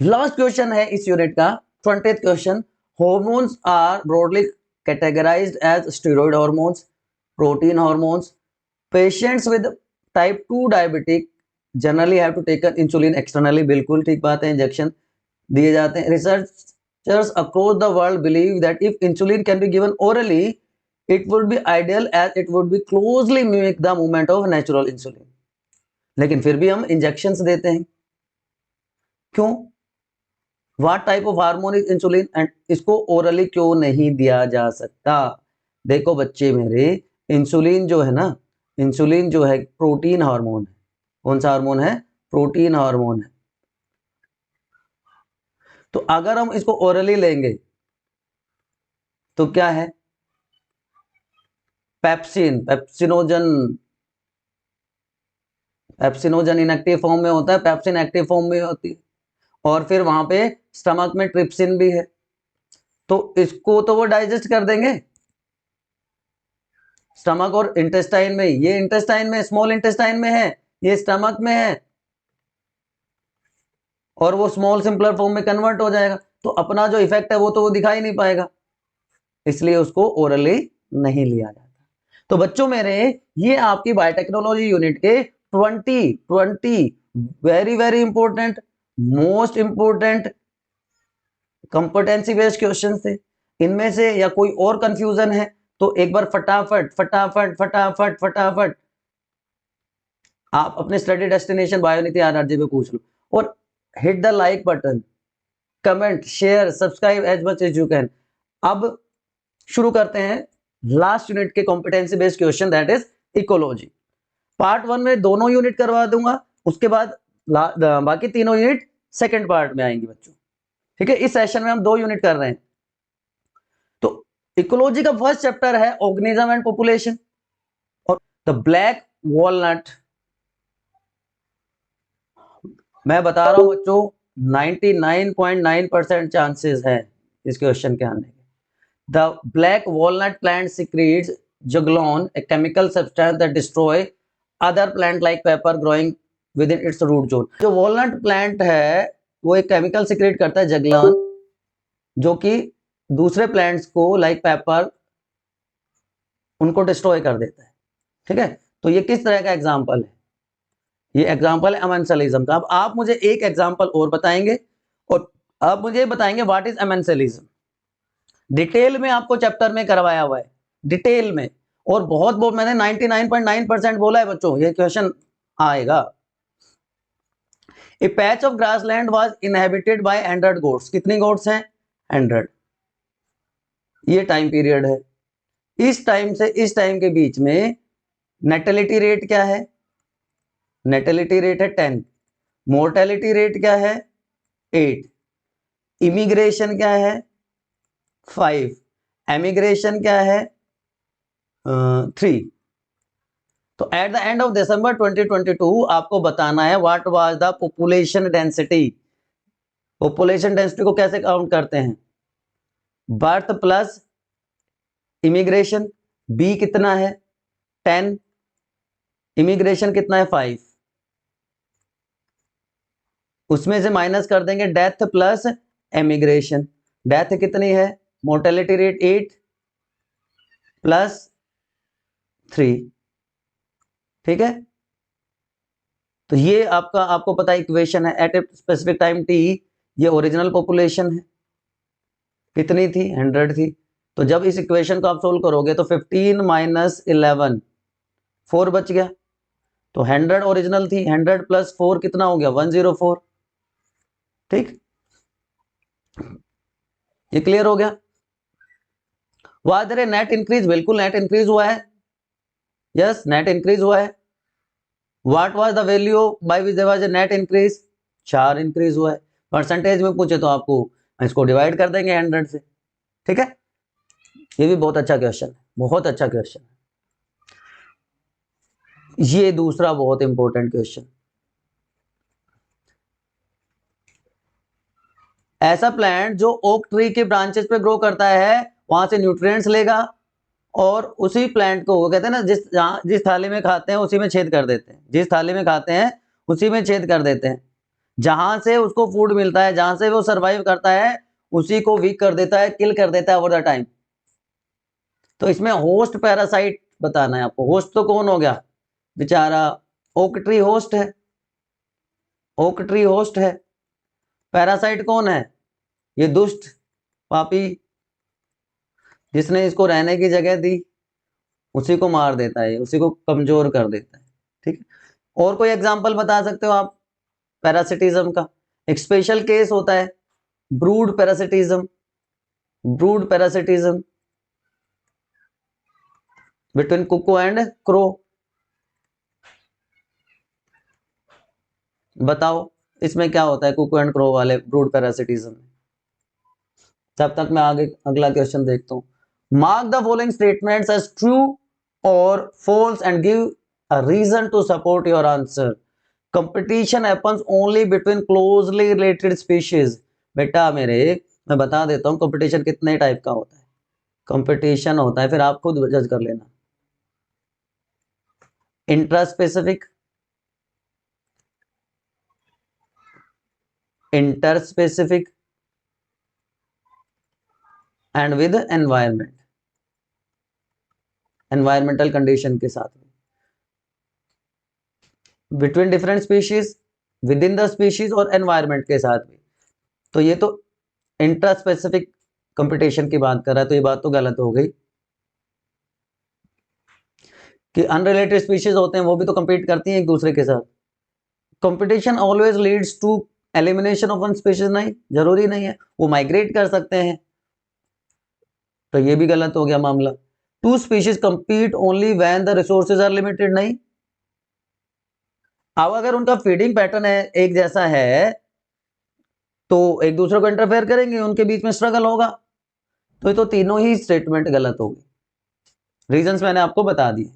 लास्ट क्वेश्चन है इस यूनिट का 20th question. Hormones are broadly categorized as steroid hormones, protein hormones. Patients with type 2 diabetic generally have to taken insulin externally, बिल्कुल ठीक बात है, इंजेक्शन दिए जाते हैं। Researchers across the world believe that if insulin can be given orally it would be ideal as it would be closely mimic the movement of natural insulin. लेकिन फिर भी हम इंजेक्शंस देते हैं, क्यों? What type of hormone is insulin and इसको orally क्यों नहीं दिया जा सकता? देखो बच्चे मेरे, इंसुलिन जो है ना, इंसुलिन जो है प्रोटीन हार्मोन है। कौन सा हार्मोन है? प्रोटीन हार्मोन है। तो अगर हम इसको ओरली लेंगे तो क्या है? Pepsin, pepsinogen, pepsinogen inactive form में होता है, पेप्सिन एक्टिव फॉर्म में होती है, और फिर वहां पे स्टमक में ट्रिप्सिन भी है। तो इसको तो वो डाइजेस्ट कर देंगे स्टमक और इंटेस्टाइन में। ये इंटेस्टाइन में, स्मॉल इंटेस्टाइन में है, ये स्टमक में है, और वो स्मॉल सिंपलर फॉर्म में कन्वर्ट हो जाएगा। तो अपना जो इफेक्ट है वो तो वो दिखाई नहीं पाएगा, इसलिए उसको ओरली नहीं लिया जाता। तो बच्चों मेरे, ये आपकी बायोटेक्नोलॉजी यूनिट के 20 very very important, most important competency based question थे। इनमें से या कोई और कंफ्यूजन है तो एक बार फटाफट फटाफट फटाफट फटाफट आप अपने स्टडी डेस्टिनेशन बायोनिति आरआरजे पे पूछ लो, और hit the like button, comment, share, subscribe as much as you can. अब शुरू करते हैं लास्ट यूनिट के competency based question, that is ecology. Part 1 में दोनों यूनिट करवा दूंगा, उसके बाद बाकी तीनों यूनिट सेकंड पार्ट में आएंगे बच्चों, ठीक है? इस सेशन में हम 2 यूनिट कर रहे हैं। तो इकोलॉजी का फर्स्ट चैप्टर है ऑर्गेनिज्म एंड पॉपुलेशन, और द ब्लैक वॉलनट। मैं बता रहा हूं बच्चों, 99.9% चांसेस है इस क्वेश्चन के आने के। The black walnut plant secretes juglone, a chemical substance that destroy other plant like pepper growing within its root zone. जो वॉलनट प्लांट है वो एक केमिकल सिक्रेट करता है जगलान, जो कि दूसरे प्लांट्स को लाइक पेपर उनको डिस्ट्रॉय कर देता है, ठीक है? तो ये किस तरह का एग्जाम्पल है? ये एग्जाम्पल है अमेंसलिज्म का। अब आप मुझे एक एग्जाम्पल और बताएंगे, और आप मुझे बताएंगे व्हाट इज अमेंसलिज्म। डिटेल में आपको चैप्टर में करवाया हुआ है, डिटेल में, और बहुत मैंने 99.9% बोला है बच्चों, ये क्वेश्चन आएगा। A patch of grassland was inhabited by 100 goats. कितनी गोट्स हैं? 100। ये टाइम पीरियड है। इस टाइम से इस टाइम के बीच में नेटेलिटी रेट क्या है? नेटेलिटी रेट है 10। मोर्टेलिटी रेट क्या है? 8। इमिग्रेशन क्या है? 5। एमिग्रेशन क्या है? 3। तो at the end of December 2022 आपको बताना है what was the population density. Population density को कैसे काउंट करते हैं? Birth plus immigration. बी कितना है? 10। इमिग्रेशन कितना है? 5। उसमें से माइनस कर देंगे डेथ प्लस एमिग्रेशन। डेथ कितनी है? मोर्टेलिटी रेट 8 प्लस 3, ठीक है? तो ये आपको पता है इक्वेशन है। At a specific time T, ये ओरिजिनल पॉपुलेशन है, कितनी थी? 100 थी। तो जब इस इक्वेशन को आप सोल्व करोगे तो 15 माइनस 11, 4 बच गया। तो 100 ओरिजिनल थी, 100 प्लस 4 कितना हो गया? 104, ठीक? ये क्लियर हो गया? Was there net increase? बिल्कुल नेट इंक्रीज हुआ है, यस नेट इंक्रीज हुआ है। What was the value by which there was a net increase? 4 increase हुआ है। परसेंटेज में पूछे तो आपको इसको डिवाइड कर देंगे 100 से, ठीक है? ये भी बहुत अच्छा क्वेश्चन है, बहुत अच्छा क्वेश्चन है। ये दूसरा बहुत इंपॉर्टेंट क्वेश्चन। ऐसा प्लांट जो ओक ट्री के ब्रांचेस पे ग्रो करता है, वहां से न्यूट्रिएंट्स लेगा और उसी प्लांट को, वो कहते हैं ना, जिस थाली में खाते हैं उसी में छेद कर देते हैं, जिस थाली में खाते हैं उसी में छेद कर देते हैं। जहां से उसको फूड मिलता है, जहां से वो सरवाइव करता है, उसी को वीक कर देता है, किल कर देता है ओवर द टाइम। तो इसमें होस्ट पैरासाइट बताना है आपको। होस्ट तो कौन हो गया बेचारा, ओक ट्री होस्ट है, ओक ट्री होस्ट है। पैरासाइट कौन है, ये दुष्ट पापी जिसने इसको रहने की जगह दी, उसी को मार देता है, उसी को कमजोर कर देता है। ठीक है, और कोई एग्जांपल बता सकते हो आप पैरासिटिज्म का? एक स्पेशल केस होता है brood parasitism, brood parasitism between cuckoo and crow. बताओ इसमें क्या होता है कुकू एंड क्रो वाले ब्रूड पैरासिटिज्म में? तब तक मैं आगे अगला क्वेश्चन देखता हूं। Mark the following statements as true और false and give a reason to support your answer. Competition happens only between closely related species. बेटा मेरे, मैं बता देता हूं कंपटीशन कितने टाइप का होता है। कंपटीशन होता है, फिर आप खुद जज कर लेना। Intra specific, inter specific and with environment, environmental condition के साथ में। Between different species, with in the species और एनवायरमेंट के साथ भी। तो ये तो इंट्रा स्पेसिफिक कंपटीशन की बात कर रहा है, तो ये बात तो गलत हो गई कि अनरिलेटेड स्पीशीज होते हैं वो भी तो compete करती हैं एक दूसरे के साथ। Competition always leads to elimination of one species, नहीं जरूरी नहीं है, वो माइग्रेट कर सकते हैं। तो ये भी गलत हो गया मामला। Two species compete only when the resources are limited, नहीं। अब अगर उनका फीडिंग पैटर्न है एक जैसा है तो एक दूसरे को इंटरफेयर करेंगे, उनके बीच में स्ट्रगल होगा। तो ये तो तीनों ही स्टेटमेंट गलत होगी। रीजंस मैंने आपको बता दिए।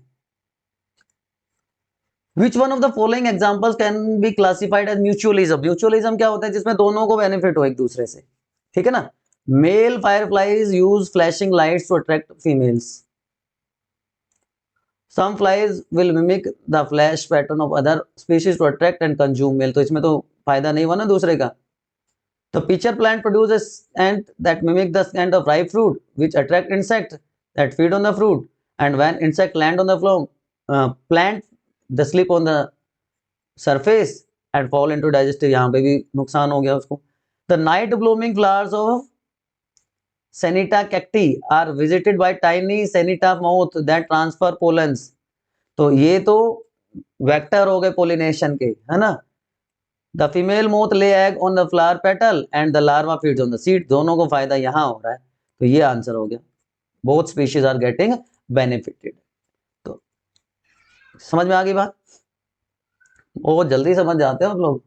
Which one of the following examples can be classified as mutualism? Mutualism क्या होता है, जिसमें दोनों को बेनिफिट हो एक दूसरे से, ठीक है ना। Male fireflies use flashing lights to attract females. Some flies will mimic the flash pattern of other species to attract and consume male। तो इसमें तो फायदा नहीं हुआ ना दूसरे का। The pitcher plant produces ant that mimic the scent of ripe fruit, which attract insects that feed on the fruit. And when insect land on the plant, they slip on the surface and fall into digestive। यहाँ पे भी नुकसान हो गया उसको। The night blooming flowers of Seneca cacti are visited by tiny Seneca moth that transfer pollens। तो ये तो वेक्टर हो गए पोलिनेशन के, है ना। द फीमेल मोथ ले egg on the flower petal and the larva feeds on the seed. दोनों को फायदा यहां हो रहा है, तो ये आंसर हो गया। Both species are getting benefited. तो समझ में आ गई बात, बहुत जल्दी समझ जाते हो आप लोग।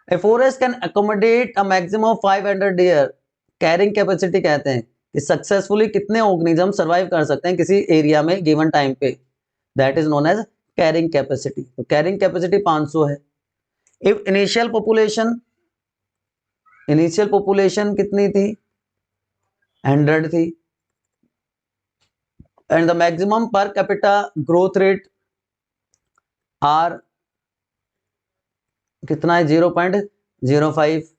A forest can accommodate a maximum of 500 deer. Carrying capacity कहते हैं कि सक्सेसफुली कितने ऑर्गेनिज्म सर्वाइव कर सकते हैं किसी एरिया में गिवन टाइम पे, that is known as carrying capacity. तो कैरिंग कैपेसिटी 500 है। इफ इनिशियल पॉपुलेशन कितनी थी, 100 थी। And the maximum per capita growth rate r कितना है, 0.05।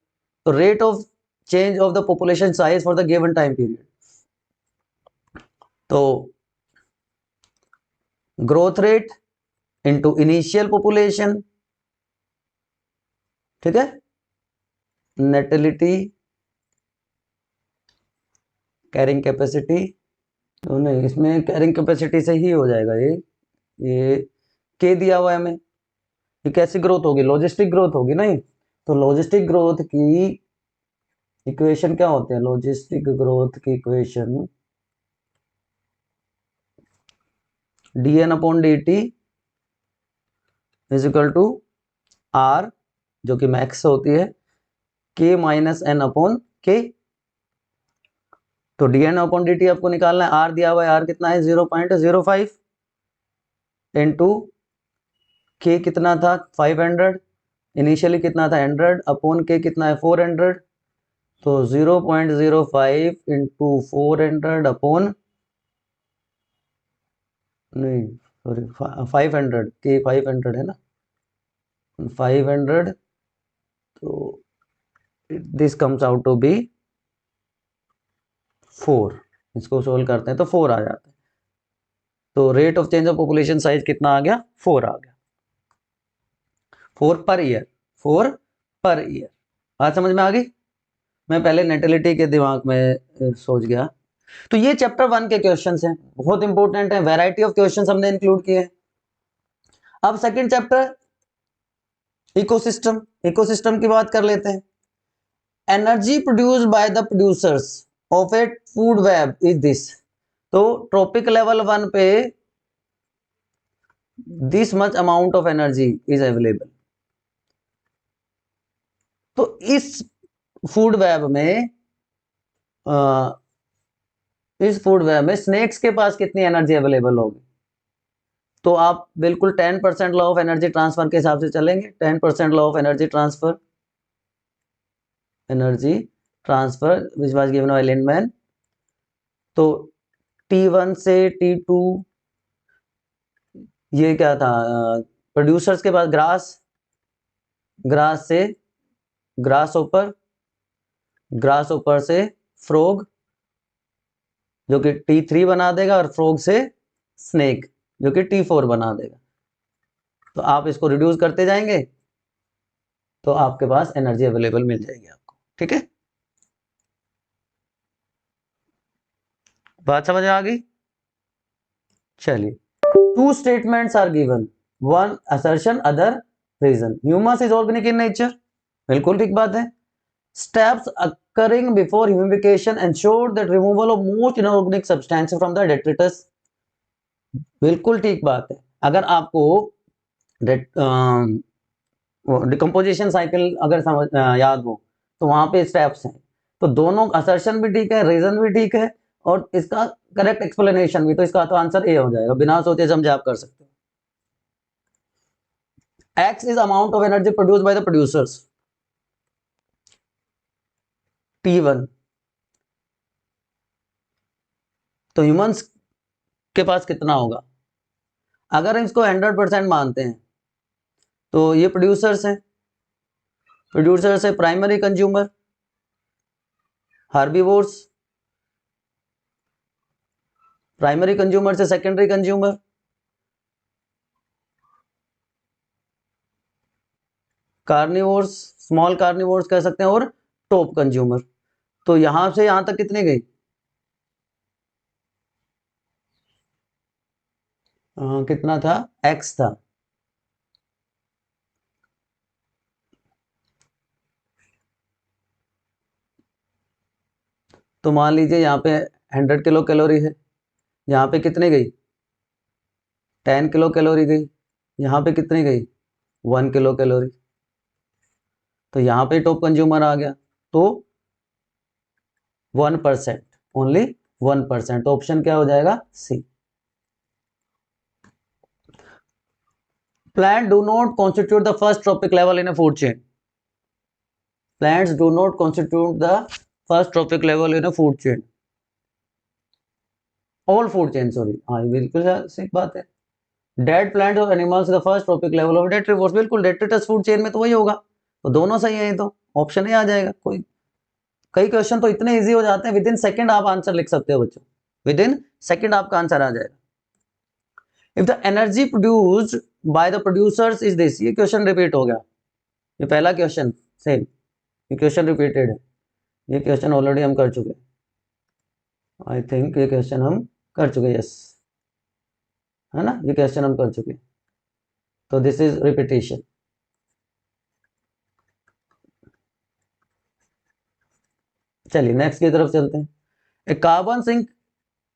तो rate of change of the population size for the given time period. तो growth rate into initial population, ठीक है, नेटिलिटी, कैरिंग कैपेसिटी। तो नहीं, इसमें कैरिंग कैपेसिटी से ही हो जाएगा ये के दिया हुआ है हमें। ये कैसी ग्रोथ होगी, लॉजिस्टिक ग्रोथ होगी, नहीं। तो लॉजिस्टिक ग्रोथ की इक्वेशन क्या होते हैं, लॉजिस्टिक ग्रोथ की equation dn upon dt is equal to R, जो कि मैक्स होती है, k माइनस एन अपॉन के। तो dn अपॉन dt आपको निकालना है, r दिया हुआ है, r कितना है 0.05 इंटू के कितना था 500, इनिशियली कितना था 100 अपॉन के कितना है 400। तो 0.05 इंटू 400 अपॉन, नहीं सॉरी 500, के 500 है ना, 500 तो this comes out to be 4। इसको सोल्व करते हैं तो 4 आ जाता है। तो rate of change of population size कितना आ गया? 4 आ गया। 4 पर ईयर, 4 पर ईयर। बात समझ में आ गई? मैं पहले नेटिलिटी के दिमाग में सोच गया। तो ये चैप्टर 1 के क्वेश्चंस हैं, बहुत इंपॉर्टेंट है। वैरायटी ऑफ क्वेश्चंस हमने इंक्लूड किए हैं। अब सेकंड चैप्टर इकोसिस्टम, इकोसिस्टम की बात कर लेते हैं। Energy produced by the producers of A food web is this. तो ट्रॉपिक लेवल 1 पे this much amount of energy is available. तो इस फूड वेब में स्नेक्स के पास कितनी एनर्जी अवेलेबल होगी? तो आप बिल्कुल 10% लॉ ऑफ एनर्जी ट्रांसफर के हिसाब से चलेंगे। 10% law of energy transfer which was given by Lindeman. तो T1 से T2 ये क्या था? प्रोड्यूसर्स के पास ग्रास से ग्रास ऊपर से फ्रॉग जो कि T3 बना देगा, और फ्रॉग से स्नेक जो कि T4 बना देगा। तो आप इसको रिड्यूस करते जाएंगे तो आपके पास एनर्जी अवेलेबल मिल जाएगी आपको। ठीक है, बात समझ में आ गई? चलिए, 2 statements are given, 1 assertion, other reason. Humus is organic in nature, बिल्कुल ठीक बात है। Steps occurring before humidification ensure that removal of most inorganic substances from the detritus, बिल्कुल ठीक बात है। अगर आपको डिकम्पोजिशन साइकिल अगर समझ याद हो तो वहां पे स्टेप्स हैं। तो दोनों असर्शन भी ठीक है, रीजन भी ठीक है, और इसका करेक्ट एक्सप्लेनेशन भी। तो इसका तो आंसर ए हो जाएगा, बिना सोचे समझे आप कर सकते हो। X is amount of energy produced by the producers, T1। तो ह्यूमंस के पास कितना होगा? अगर इसको 100% मानते हैं तो ये प्रोड्यूसर्स हैं, primary consumer, herbivores, primary consumer से secondary consumer, carnivores, small carnivores कह सकते हैं, और टॉप कंज्यूमर। तो यहां से यहां तक कितनी गई? कितना था? एक्स था। तो मान लीजिए यहाँ पे 100 किलो कैलोरी है, यहाँ पे कितनी गई? 10 किलो कैलोरी गई। यहाँ पे कितनी गई? 1 किलो कैलोरी। तो यहाँ पे टॉप कंज्यूमर आ गया। तो 1%, ओनली 1%। ऑप्शन क्या हो जाएगा? सी। Plants do not constitute the first trophic level in a food chain. Plants do not constitute the first trophic level in a food chain. All food chain, sorry। हाँ, बिल्कुल सही बात है। Dead plants और animals the first trophic level of detritus, बिल्कुल detritus food chain में तो वही होगा। तो दोनों सही है, तो ऑप्शन ही आ जाएगा। कई क्वेश्चन तो इतने इजी हो जाते हैं, विद इन सेकेंड आप आंसर लिख सकते हो बच्चों, विद इन सेकेंड आपका आंसर आ जाएगा। If the energy produced by the producers is this, ये क्वेश्चन रिपीट हो गया। ये पहला क्वेश्चन सेम, ये क्वेश्चन रिपीटेड है। ये क्वेश्चन ऑलरेडी हम कर चुके, आई थिंक ये क्वेश्चन हम कर चुके, यस है ना, ये क्वेश्चन हम कर चुके। तो दिस इज रिपीटेशन। चलिए नेक्स्ट की तरफ चलते हैं। A carbon sink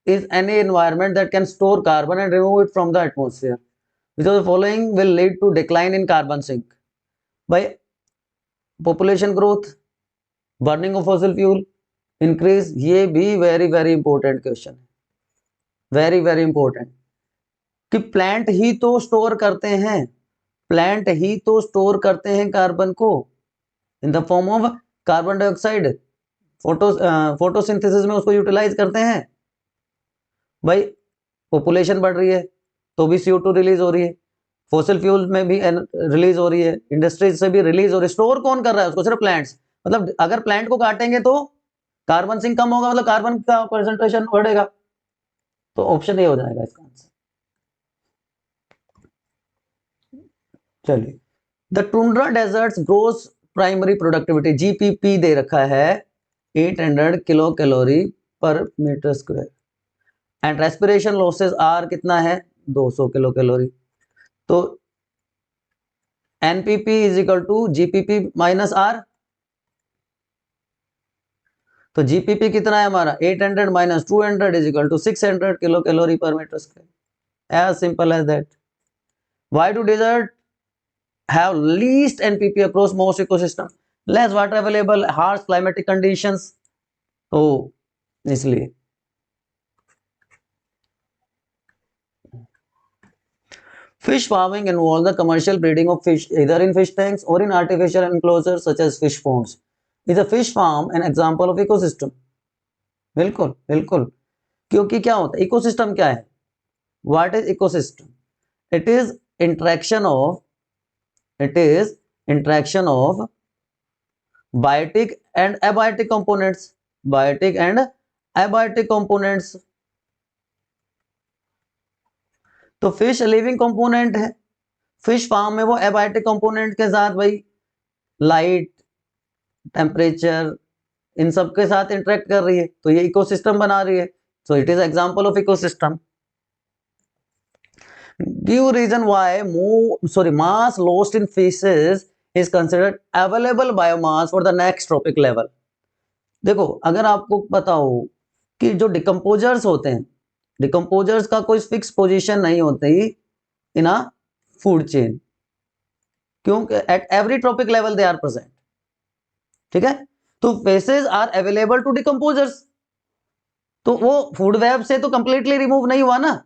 is any environment that can store carbon and remove it from the atmosphere. Which of the following will lead to decline in carbon sink? By population growth, burning of fossil fuel, increase। ये भी very very important question है, very very important. कि plant ही तो store करते हैं, plant ही तो store करते हैं कार्बन को in the form of carbon dioxide. Photosynthesis में उसको यूटिलाइज करते हैं। भाई पॉपुलेशन बढ़ रही है तो भी CO2 रिलीज हो रही है, फॉसिल फ्यूल में भी रिलीज हो रही है, इंडस्ट्रीज से भी रिलीज हो रही है। स्टोर कौन कर रहा है उसको? सिर्फ प्लांट्स। मतलब अगर प्लांट को काटेंगे तो कार्बन सिंक कम होगा, मतलब कार्बन का कंसंट्रेशन बढ़ेगा। तो ऑप्शन ए हो जाएगा इसका आंसर। चलिए, the tundra deserts gross primary productivity, GPP दे रखा है 800 kilo calorie per metre square, and respiration losses are कितना है? 200 किलो कैलोरी। तो NPP is equal to GPP minus r. तो जीपीपी कितना है हमारा? 800 minus 200 is equal to 600 kilo calorie per metre square. As simple as that. Why do desert have least NPP across most ecosystem? Less water available, harsh climatic conditions, तो इसलिए। Fish farming involves the commercial breeding of fish either in fish tanks or in artificial enclosures such as fish ponds. Is a fish farm an example of ecosystem? बिल्कुल बिल्कुल, क्योंकि क्या होता है ecosystem? क्या है? What is ecosystem? It is interaction of biotic and abiotic components। तो fish living component है, फिश फार्म में वो एबायोटिक कंपोनेंट के साथ भाई लाइट, टेम्परेचर, इन सब के साथ इंटरेक्ट कर रही है, तो ये इकोसिस्टम बना रही है। So it is example of ecosystem. Give reason why mass lost in fishes is considered available biomass for the next trophic level. देखो, अगर आपको पता हो कि जो डिकम्पोजर्स होते हैं, डिकम्पोजर्स का कोई फिक्स पोजीशन नहीं होती इन अ फूड चेन, क्योंकि at every trophic level they are present. ठीक है, तो faeces are available to decomposers, तो वो फूड वेब से तो कंप्लीटली रिमूव नहीं हुआ ना।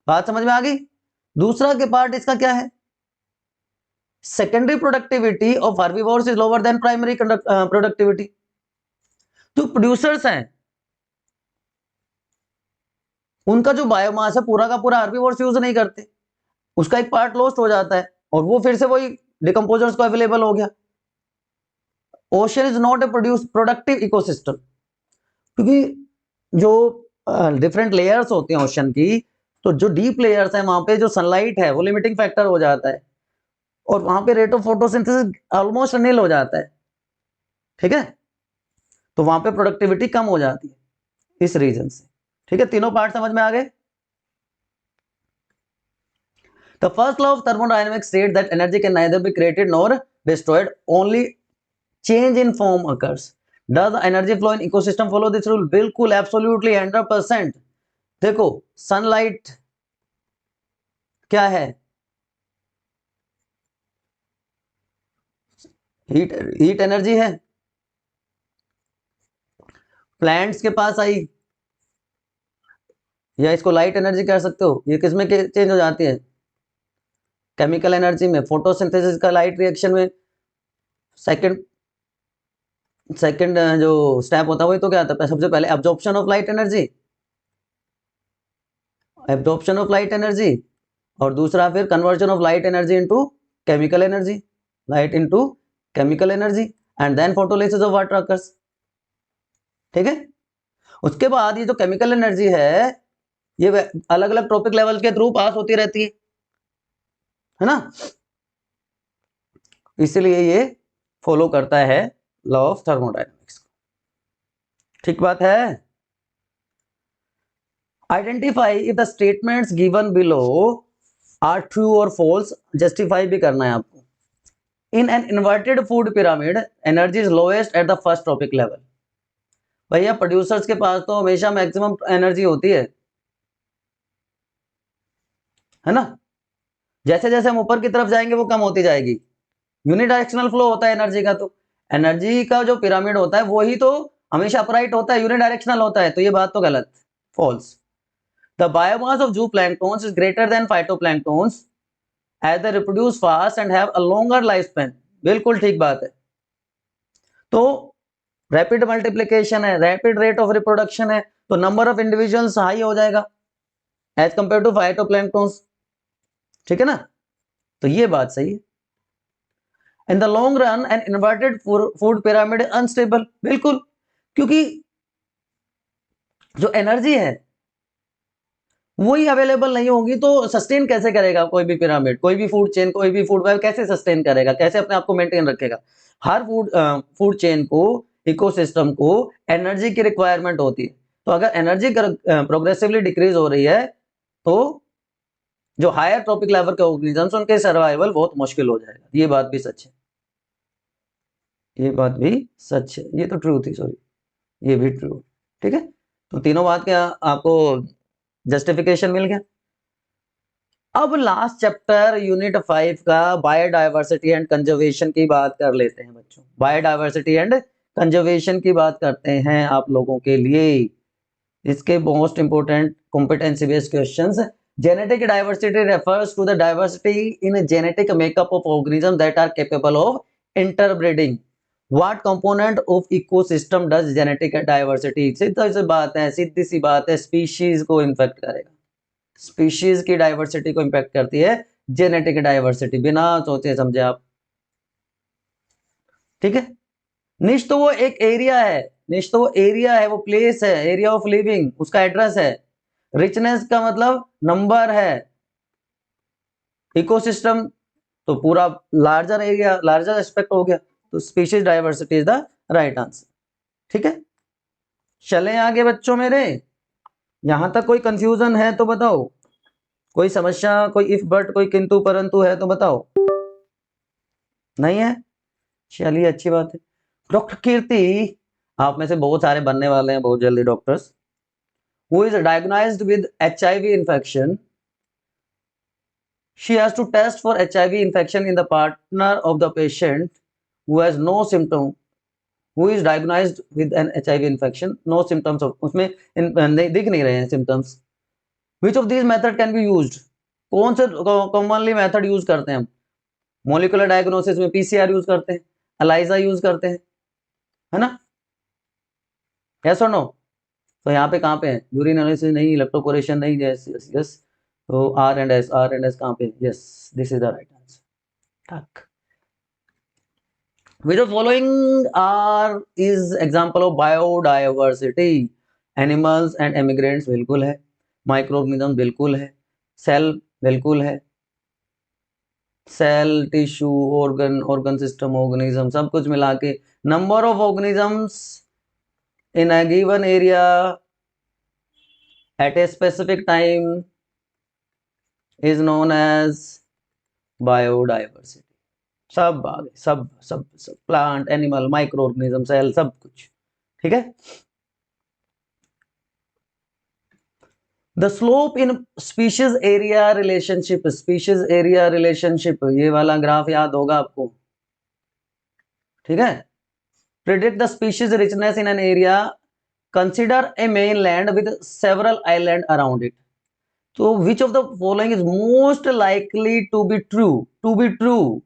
बात समझ में आ गई? दूसरा के पार्ट इसका क्या है? Secondary productivity of herbivores is lower than primary productivity. जो प्रोड्यूसर्स हैं उनका जो बायोमास है पूरा का पूरा हर्बीवोर्स यूज नहीं करते, उसका एक पार्ट लॉस्ट हो जाता है और वो फिर से वही डिकम्पोजर्स को अवेलेबल हो गया। Ocean is not a productive ecosystem, क्योंकि जो डिफरेंट लेयर्स होती हैं ओशन की, तो जो डीप लेयर्स हैं वहां पे जो सनलाइट है वो लिमिटिंग फैक्टर हो जाता है और वहां पे rate of photosynthesis almost nil हो जाता है। ठीक है, तो वहां पे प्रोडक्टिविटी कम हो जाती है इस रीजन से। ठीक है, तीनों पार्ट समझ में आ गए? The first law of thermodynamics states that energy can neither be created nor destroyed, only change in form occurs. Does the energy flow in ecosystem follow this rule? बिल्कुल, absolutely 100%। देखो, sunlight क्या है? Heat energy है। Plants के पास आई, या इसको light energy कह सकते हो। ये किसमें चेंज हो जाती है? केमिकल एनर्जी में, फोटोसिंथेसिस का लाइट रिएक्शन में सेकंड जो स्टेप होता है वही तो क्या आता है? सबसे पहले एब्जॉर्प्शन ऑफ लाइट एनर्जी, और दूसरा फिर conversion of light energy into chemical energy, and then photolysis of water occurs. ठीक है, उसके बाद ये जो केमिकल एनर्जी है ये अलग अलग ट्रॉपिक लेवल के थ्रू पास होती रहती है ना, इसलिए ये फॉलो करता है लॉ ऑफ थर्मोडायनेमिक्स। ठीक बात है? Identify if the statements given below are true और फॉल्स। जस्टिफाई भी करना है आपको। In an inverted food pyramid energy is lowest at the first trophic level. भैया, प्रोड्यूसर्स के पास तो हमेशा मैक्सिमम एनर्जी होती है ना। जैसे जैसे हम ऊपर की तरफ जाएंगे वो कम होती जाएगी। यूनिडायरेक्शनल फ्लो होता है एनर्जी का, तो एनर्जी का जो पिरामिड होता है वही तो हमेशा अपराइट होता है, यूनिडायरेक्शनल होता है। तो ये बात तो गलत, false. The biomass of zooplanktons is greater than phytoplanktons as they reproduce fast and have a longer life span. बिल्कुल ठीक बात है। तो रैपिड मल्टीप्लिकेशन है, रैपिड रेट ऑफ रिप्रोडक्शन है, तो नंबर ऑफ इंडिविजुअल्स हाई हो जाएगा एज कंपेयर टू फाइटोप्लैंक्टन्स। ठीक है ना, तो ये बात सही है। In the long run an inverted food pyramid unstable, बिल्कुल, क्योंकि जो एनर्जी है वही अवेलेबल नहीं होगी तो सस्टेन कैसे करेगा कोई भी पिरामिड, कोई भी फूड चेन, कोई भी फूड वेब कैसे सस्टेन करेगा, कैसे अपने आप को मेंटेन रखेगा। हर फूड चेन को, इकोसिस्टम को एनर्जी की रिक्वायरमेंट होती है। तो अगर एनर्जी प्रोग्रेसिवली डिक्रीज हो रही है तो जो हायर ट्रॉपिक लेवल के ऑर्गेनिजम्स उनके सर्वाइवल बहुत मुश्किल हो जाएगा। ये बात भी सच है, ये बात भी सच है, ये तो ट्रू थी, सॉरी, ये भी ट्रू। ठीक है, तो तीनों बात क्या आपको जस्टिफिकेशन मिल गया। अब लास्ट चैप्टर यूनिट 5 का बायोडायवर्सिटी एंड कंजर्वेशन की बात कर लेते हैं बच्चों। बायोडायवर्सिटी एंड कंजर्वेशन की बात करते हैं आप लोगों के लिए। इसके most important competency based questions. Genetic diversity refers to the diversity in genetic makeup of organism that are capable of interbreeding. What component of ecosystem does genetic diversity, सीधी सी बात है, सीधी सी बात है, स्पीशीज को इम्पैक्ट करेगा। स्पीशीज की डाइवर्सिटी को इंपैक्ट करती है जेनेटिक डाइवर्सिटी, बिना सोचे समझे आप। ठीक है, निश तो वो एक एरिया है, निश तो वो एरिया है, वो प्लेस है, एरिया ऑफ लिविंग, उसका एड्रेस है। रिचनेस का मतलब नंबर है। इकोसिस्टम तो पूरा लार्जर एरिया, लार्जर एस्पेक्ट हो गया, तो species diversity is the right answer. ठीक है, चलें आगे बच्चों मेरे। यहां तक कोई कंफ्यूजन है तो बताओ, कोई समस्या, कोई इफ बट, कोई किंतु परंतु है तो बताओ। नहीं है, चलिए अच्छी बात है। डॉक्टर कीर्ति, आप में से बहुत सारे बनने वाले हैं बहुत जल्दी doctors. Who is diagnosed with HIV infection, she has to test for HIV infection in the partner of the patient who has no symptom, who is diagnosed with an HIV infection, no symptoms of, उसमें दिख नहीं रहे हैं symptoms। Which of these method can be used, कौन से commonly method use करते हैं हम? मोलिकुलर डायग्नोसिस में PCR यूज करते हैं, एलाइजा यूज करते हैं, है ना, यस और नो? तो यहाँ पे कहाँ पे है? यूरिन एनालिसिस नहीं, इलेक्ट्रोपोरेशन नहीं, यस यस यस। तो R&S, R&S कहाँ पे? Yes, this is the right answer. ठीक, which of following are is example of biodiversity? Animals and emigrants बिल्कुल है, माइक्रोऑर्गेनिज्म बिल्कुल है, सेल बिल्कुल है, cell, tissue, organ, organ system, organism, सब कुछ मिला के number of organisms in a given area at a specific time is known as biodiversity। सब आ गए, सब सब सब, plant, animal, micro organism, cell, सब कुछ। ठीक है, the slope in species area relationship, species area relationship, ये वाला ग्राफ याद होगा आपको। ठीक है, predict the species richness in an area, consider a mainland with several island around it. तो which of the following is most likely to be true, to be true,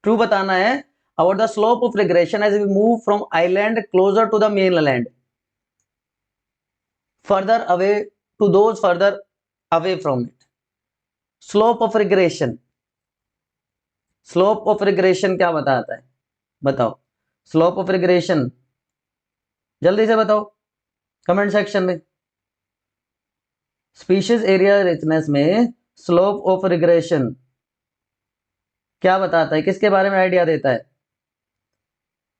true बताना है। About the slope of regression as we move from island closer to the mainland, further away to those further away from it. Slope of regression, slope of regression क्या बताता है बताओ? Slope of regression जल्दी से बताओ comment section में। Species area richness में slope of regression क्या बताता है, किसके बारे में आइडिया देता है?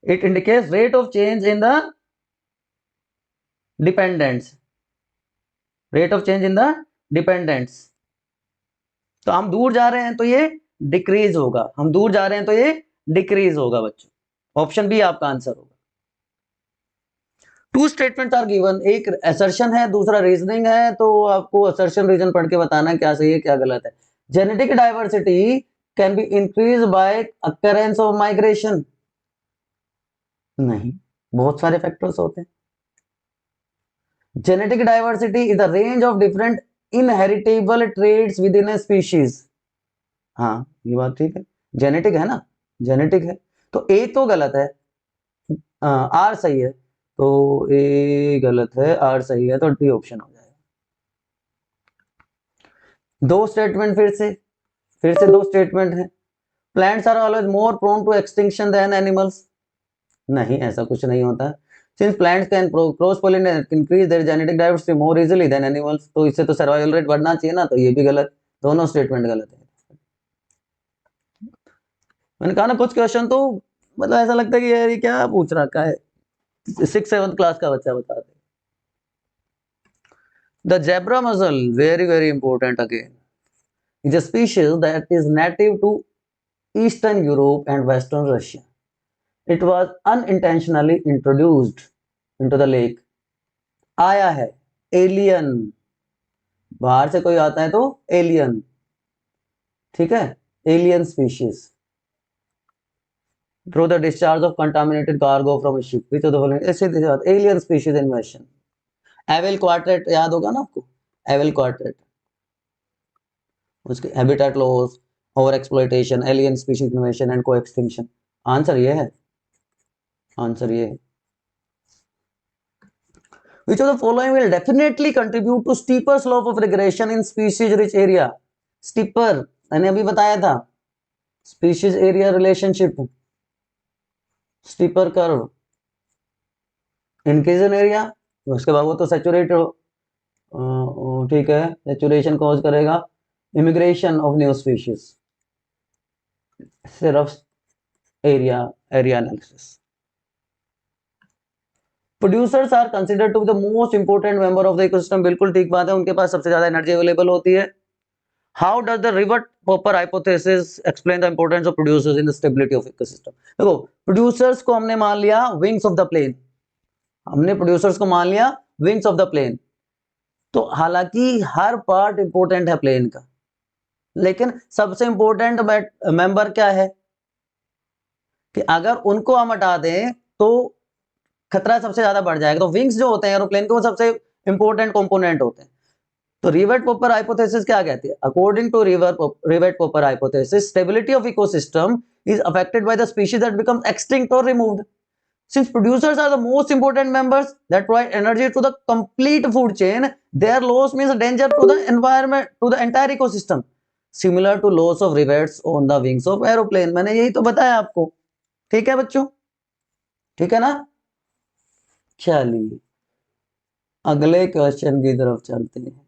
It indicates rate of change in the dependents, rate of change in the dependents. तो हम दूर जा रहे हैं तो ये डिक्रीज होगा, हम दूर जा रहे हैं तो ये डिक्रीज होगा बच्चों। ऑप्शन बी आपका आंसर होगा। टू स्टेटमेंट्स आर गिवन, एक असर्शन है, दूसरा रीजनिंग है, तो आपको असर्शन रीजन पढ़ के बताना है क्या सही है क्या गलत है। Genetic diversity can be increase by occurrence of migration, नहीं, बहुत सारे फैक्टर्स होते हैं। Genetic diversity is the range of different inheritable traits within a species, हाँ ये बात ठीक है, जेनेटिक है ना, जेनेटिक है, तो ए तो गलत है, आर सही है, तो ए गलत है, आर सही है, तो डी ऑप्शन हो जाएगा। दो स्टेटमेंट फिर से, फिर से दो स्टेटमेंट है। Plants are always more prone to extinction than animals, नहीं ऐसा कुछ नहीं होता। Since plants can cross pollinate increase their genetic diversity more easily than animals, तो इससे तो सर्वाइवल रेट बढ़ना चाहिए ना, तो ये भी गलत, दोनों स्टेटमेंट गलत है। मैंने कहा ना कुछ क्वेश्चन तो मतलब ऐसा लगता है कि यार ये क्या पूछ रखा है, 6th-7th क्लास का बच्चा बता दे। The zebra mussel, very very important again, is a species that is native to Eastern Europe and Western Russia. It was unintentionally introduced into the lake. आया है एलियन, बाहर से कोई आता है तो एलियन, ठीक है, alien species through the discharge of contaminated cargo from a ship, which of the following, ऐसे एलियन स्पीशीज इन्वेशन। एवेल क्वार्टेट याद होगा ना आपको, एवेल क्वार्टेट, उसके habitat loss, over exploitation, alien species इन्वेशन and को एक्सटिंक्शन। आंसर ये है, आंसर ये है। Which of the following will definitely contribute to steeper slope of regression in species rich area? Steeper मैंने अभी बताया था, species area relationship, steeper curve, increase in area, उसके बाद वो तो सैचुरेट हो, ठीक है, सैचुरेशन कॉज करेगा इमिग्रेशन ऑफ न्यू स्पीशीज, सिर्फ area analysis. Producers are considered to be the most important member of the ecosystem, बिल्कुल ठीक बात है, उनके पास सबसे ज्यादा एनर्जी अवेलेबल होती है। How does the rivet popper hypothesis explain the importance of producers in the stability of ecosystem? देखो प्रोड्यूसर्स को हमने मान लिया विंग्स ऑफ द प्लेन, हमने प्रोड्यूसर्स को मान लिया विंग्स ऑफ द प्लेन, तो हालांकि हर पार्ट इंपॉर्टेंट है प्लेन का, लेकिन सबसे इंपॉर्टेंट मेंबर क्या है कि अगर उनको हम हटा दें तो खतरा सबसे ज्यादा बढ़ जाएगा। तो विंग्स जो होते हैं एरोप्लेन के वो सबसे इंपॉर्टेंट कंपोनेंट होते हैं। तो रिवर्ट पॉपर हाइपोथेसिस क्या कहती है? According to rivet popper hypothesis, stability of ecosystem is affected by the species that become extinct और removed. Since producers are the most important members that provide energy to the complete food chain, their loss means danger to the environment, to the entire ecosystem, similar to loss of rivets on the wings of aeroplane। मैंने यही तो बताया आपको, ठीक है बच्चों, ठीक है ना। चलिए अगले क्वेश्चन की तरफ चलते हैं।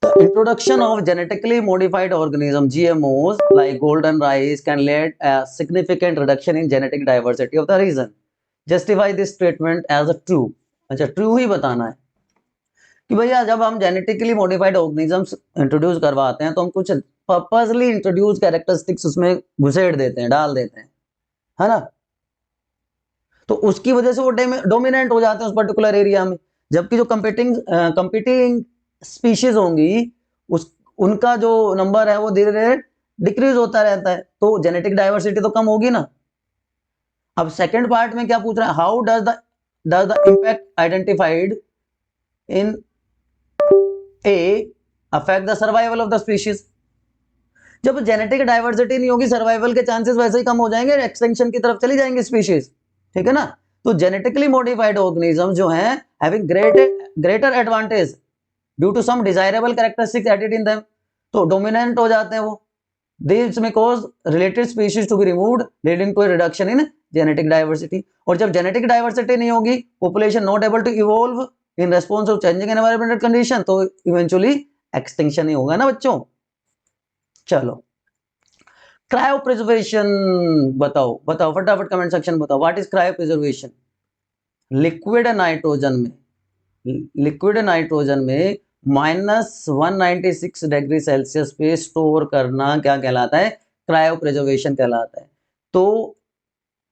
The introduction of genetically modified organism GMOs like golden rice can lead a significant reduction in genetic diversity of the region. Justify this statement as a true। अच्छा ट्रू ही बताना है कि भैया जब हम जेनेटिकली मॉडिफाइड ऑर्गेनिजम्स इंट्रोड्यूस करवाते हैं तो हम कुछ पर्पसली इंट्रोड्यूस कैरेक्टरिस्टिक्स उसमें घुसेड़ देते हैं, डाल देते हैं, है ना, तो उसकी वजह से वो डोमिनेंट हो जाते हैं उस पर्टिकुलर एरिया में, जबकि जो कंपीटिंग स्पीशीज होंगी उस उनका जो नंबर है वो धीरे धीरे डिक्रीज होता रहता है, तो जेनेटिक डाइवर्सिटी तो कम होगी ना। अब सेकंड पार्ट में क्या पूछ रहा है? How does the impact identified in A affect the survival of the species? जब जेनेटिक डाइवर्सिटी नहीं होगी सर्वाइवल के चांसेस वैसे ही कम हो जाएंगे, एक्सटिंक्शन की तरफ चली जाएंगे स्पीशीज, ठीक है ना। तो जेनेटिकली मॉडिफाइड ऑर्गेनिज्म जो हैं having greater advantage due to some desirable characteristics added in them, तो डोमिनेंट हो जाते हैं वो। This may cause related species to be removed leading to a reduction in genetic diversity. और जब जेनेटिक डाइवर्सिटी नहीं होगी, population not able to evolve in response of changing environmental condition, तो इवेंचुअली एक्सटिंक्शन ही होगा ना बच्चों। चलो क्रायो प्रिजर्वेशन बताओ, बताओ फटाफट कमेंट सेक्शन बताओ, what is cryo preservation? Liquid nitrogen में -196 डिग्री सेल्सियस पे स्टोर करना क्या कहलाता है? क्रायो प्रिजर्वेशन कहलाता है। तो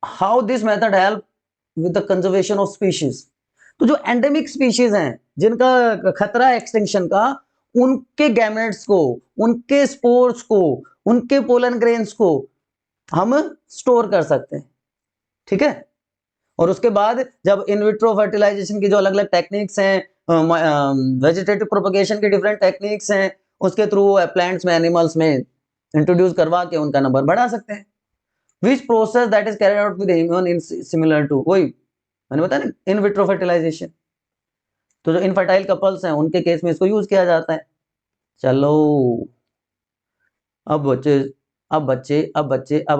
how this method help with the conservation of species? तो जो एंडेमिक स्पीशीज हैं जिनका खतरा है एक्सटिंक्शन का, उनके गैमेट्स को, उनके स्पोर्स को, उनके पोलन ग्रेन्स को हम स्टोर कर सकते हैं, ठीक है। और उसके बाद जब इन विट्रो फर्टिलाइजेशन की जो अलग अलग टेक्निक्स हैं, वेजिटेटिव प्रोपगेशन की डिफरेंट टेक्निक्स हैं, उसके थ्रू प्लांट्स में एनिमल्स में इंट्रोड्यूस करवा के उनका नंबर बढ़ा सकते हैं। Which process that is carried out with human in similar to, वही मैंने बताया ना, इन विट्रो फर्टिलाइजेशन। तो जो इनफर्टाइल कपल्स हैं उनके केस में इसको यूज किया जाता है। चलो अब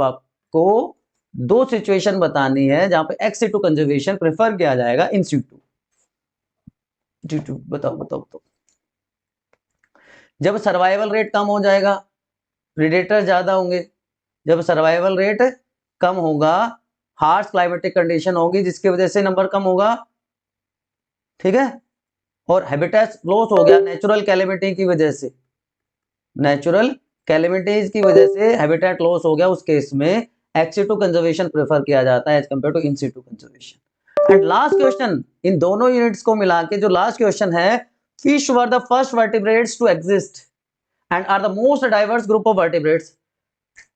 आपको दो सिचुएशन बतानी है जहां पे एक्स टू कंजर्वेशन प्रेफर किया जाएगा इन सिटू। बताओ। जब सर्वाइवल रेट कम हो जाएगा, प्रेडेटर ज्यादा होंगे। जब सर्वाइवल रेट कम होगा, हार्श क्लाइमेटिक कंडीशन होगी जिसकी वजह से नंबर कम होगा, ठीक है। और हैबिटेट लॉस हो गया नेचुरल कैलेमिटी की वजह से, नेचुरल कैलेमिटीज की वजह से हैबिटेट लॉस हो गया, उस केस में एक्स टू कंजर्वेशन प्रेफर किया जाता है as compare to in situ conservation. And last question, इन दोनों यूनिट्स को मिला के जो लास्ट क्वेश्चन है, fish were the first vertebrates to exist and are the most diverse group of vertebrates.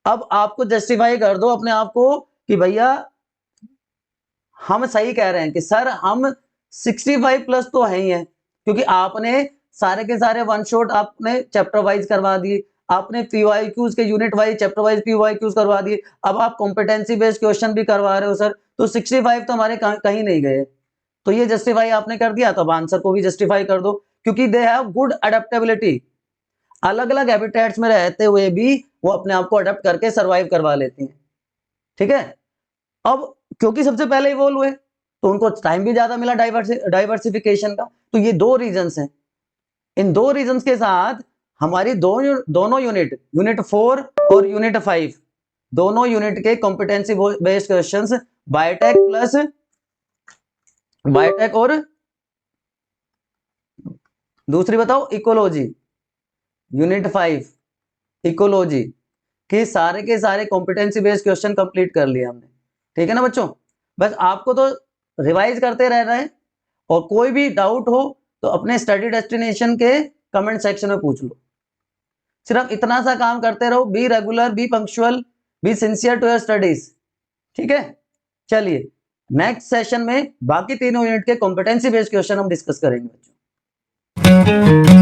अब आपको जस्टिफाई कर दो अपने आप को कि भैया हम सही कह रहे हैं कि सर हम 65 प्लस तो है ही है, क्योंकि आपने सारे के सारे वन शॉट आपने चैप्टर वाइज करवा दिए, आपने पीवाईक्यूज के unit wise chapter wise PYQs करवा दिए, अब आप कॉम्पिटेंसी बेस्ड क्वेश्चन भी करवा रहे हो सर, तो 65 तो हमारे कहीं नहीं गए, तो ये जस्टिफाई आपने कर दिया, तो अब आंसर को भी जस्टिफाई कर दो, क्योंकि दे हैव गुड अडेप्टेबिलिटी। अलग अलग हैबिटेट्स में रहते हुए भी वो अपने आप को अडेप्ट करके सर्वाइव करवा लेती हैं, ठीक है। अब क्योंकि सबसे पहले इवॉल्व हुए तो उनको टाइम भी ज्यादा मिला डाइवर्सिफिकेशन का, तो ये दो रीजंस हैं। इन दो रीजंस के साथ हमारी दोनों यूनिट 4 और यूनिट 5 दोनों यूनिट के कॉम्पिटेंसी बेस्ड क्वेश्चंस, बायोटेक और दूसरी बताओ इकोलॉजी, यूनिट 5 इकोलॉजी के सारे कॉम्पिटेंसी बेस्ड क्वेश्चन कंप्लीट कर लिया हमने, ठीक है ना बच्चों। बस आपको तो रिवाइज करते रहना है, और कोई भी डाउट हो तो अपने स्टडी डेस्टिनेशन के कमेंट सेक्शन में पूछ लो। सिर्फ इतना सा काम करते रहो, be regular, be punctual, be sincere to your studies, ठीक है। चलिए नेक्स्ट सेशन में बाकी तीनों यूनिट के कॉम्पिटेंसी बेस्ड क्वेश्चन हम डिस्कस करेंगे बच्चों।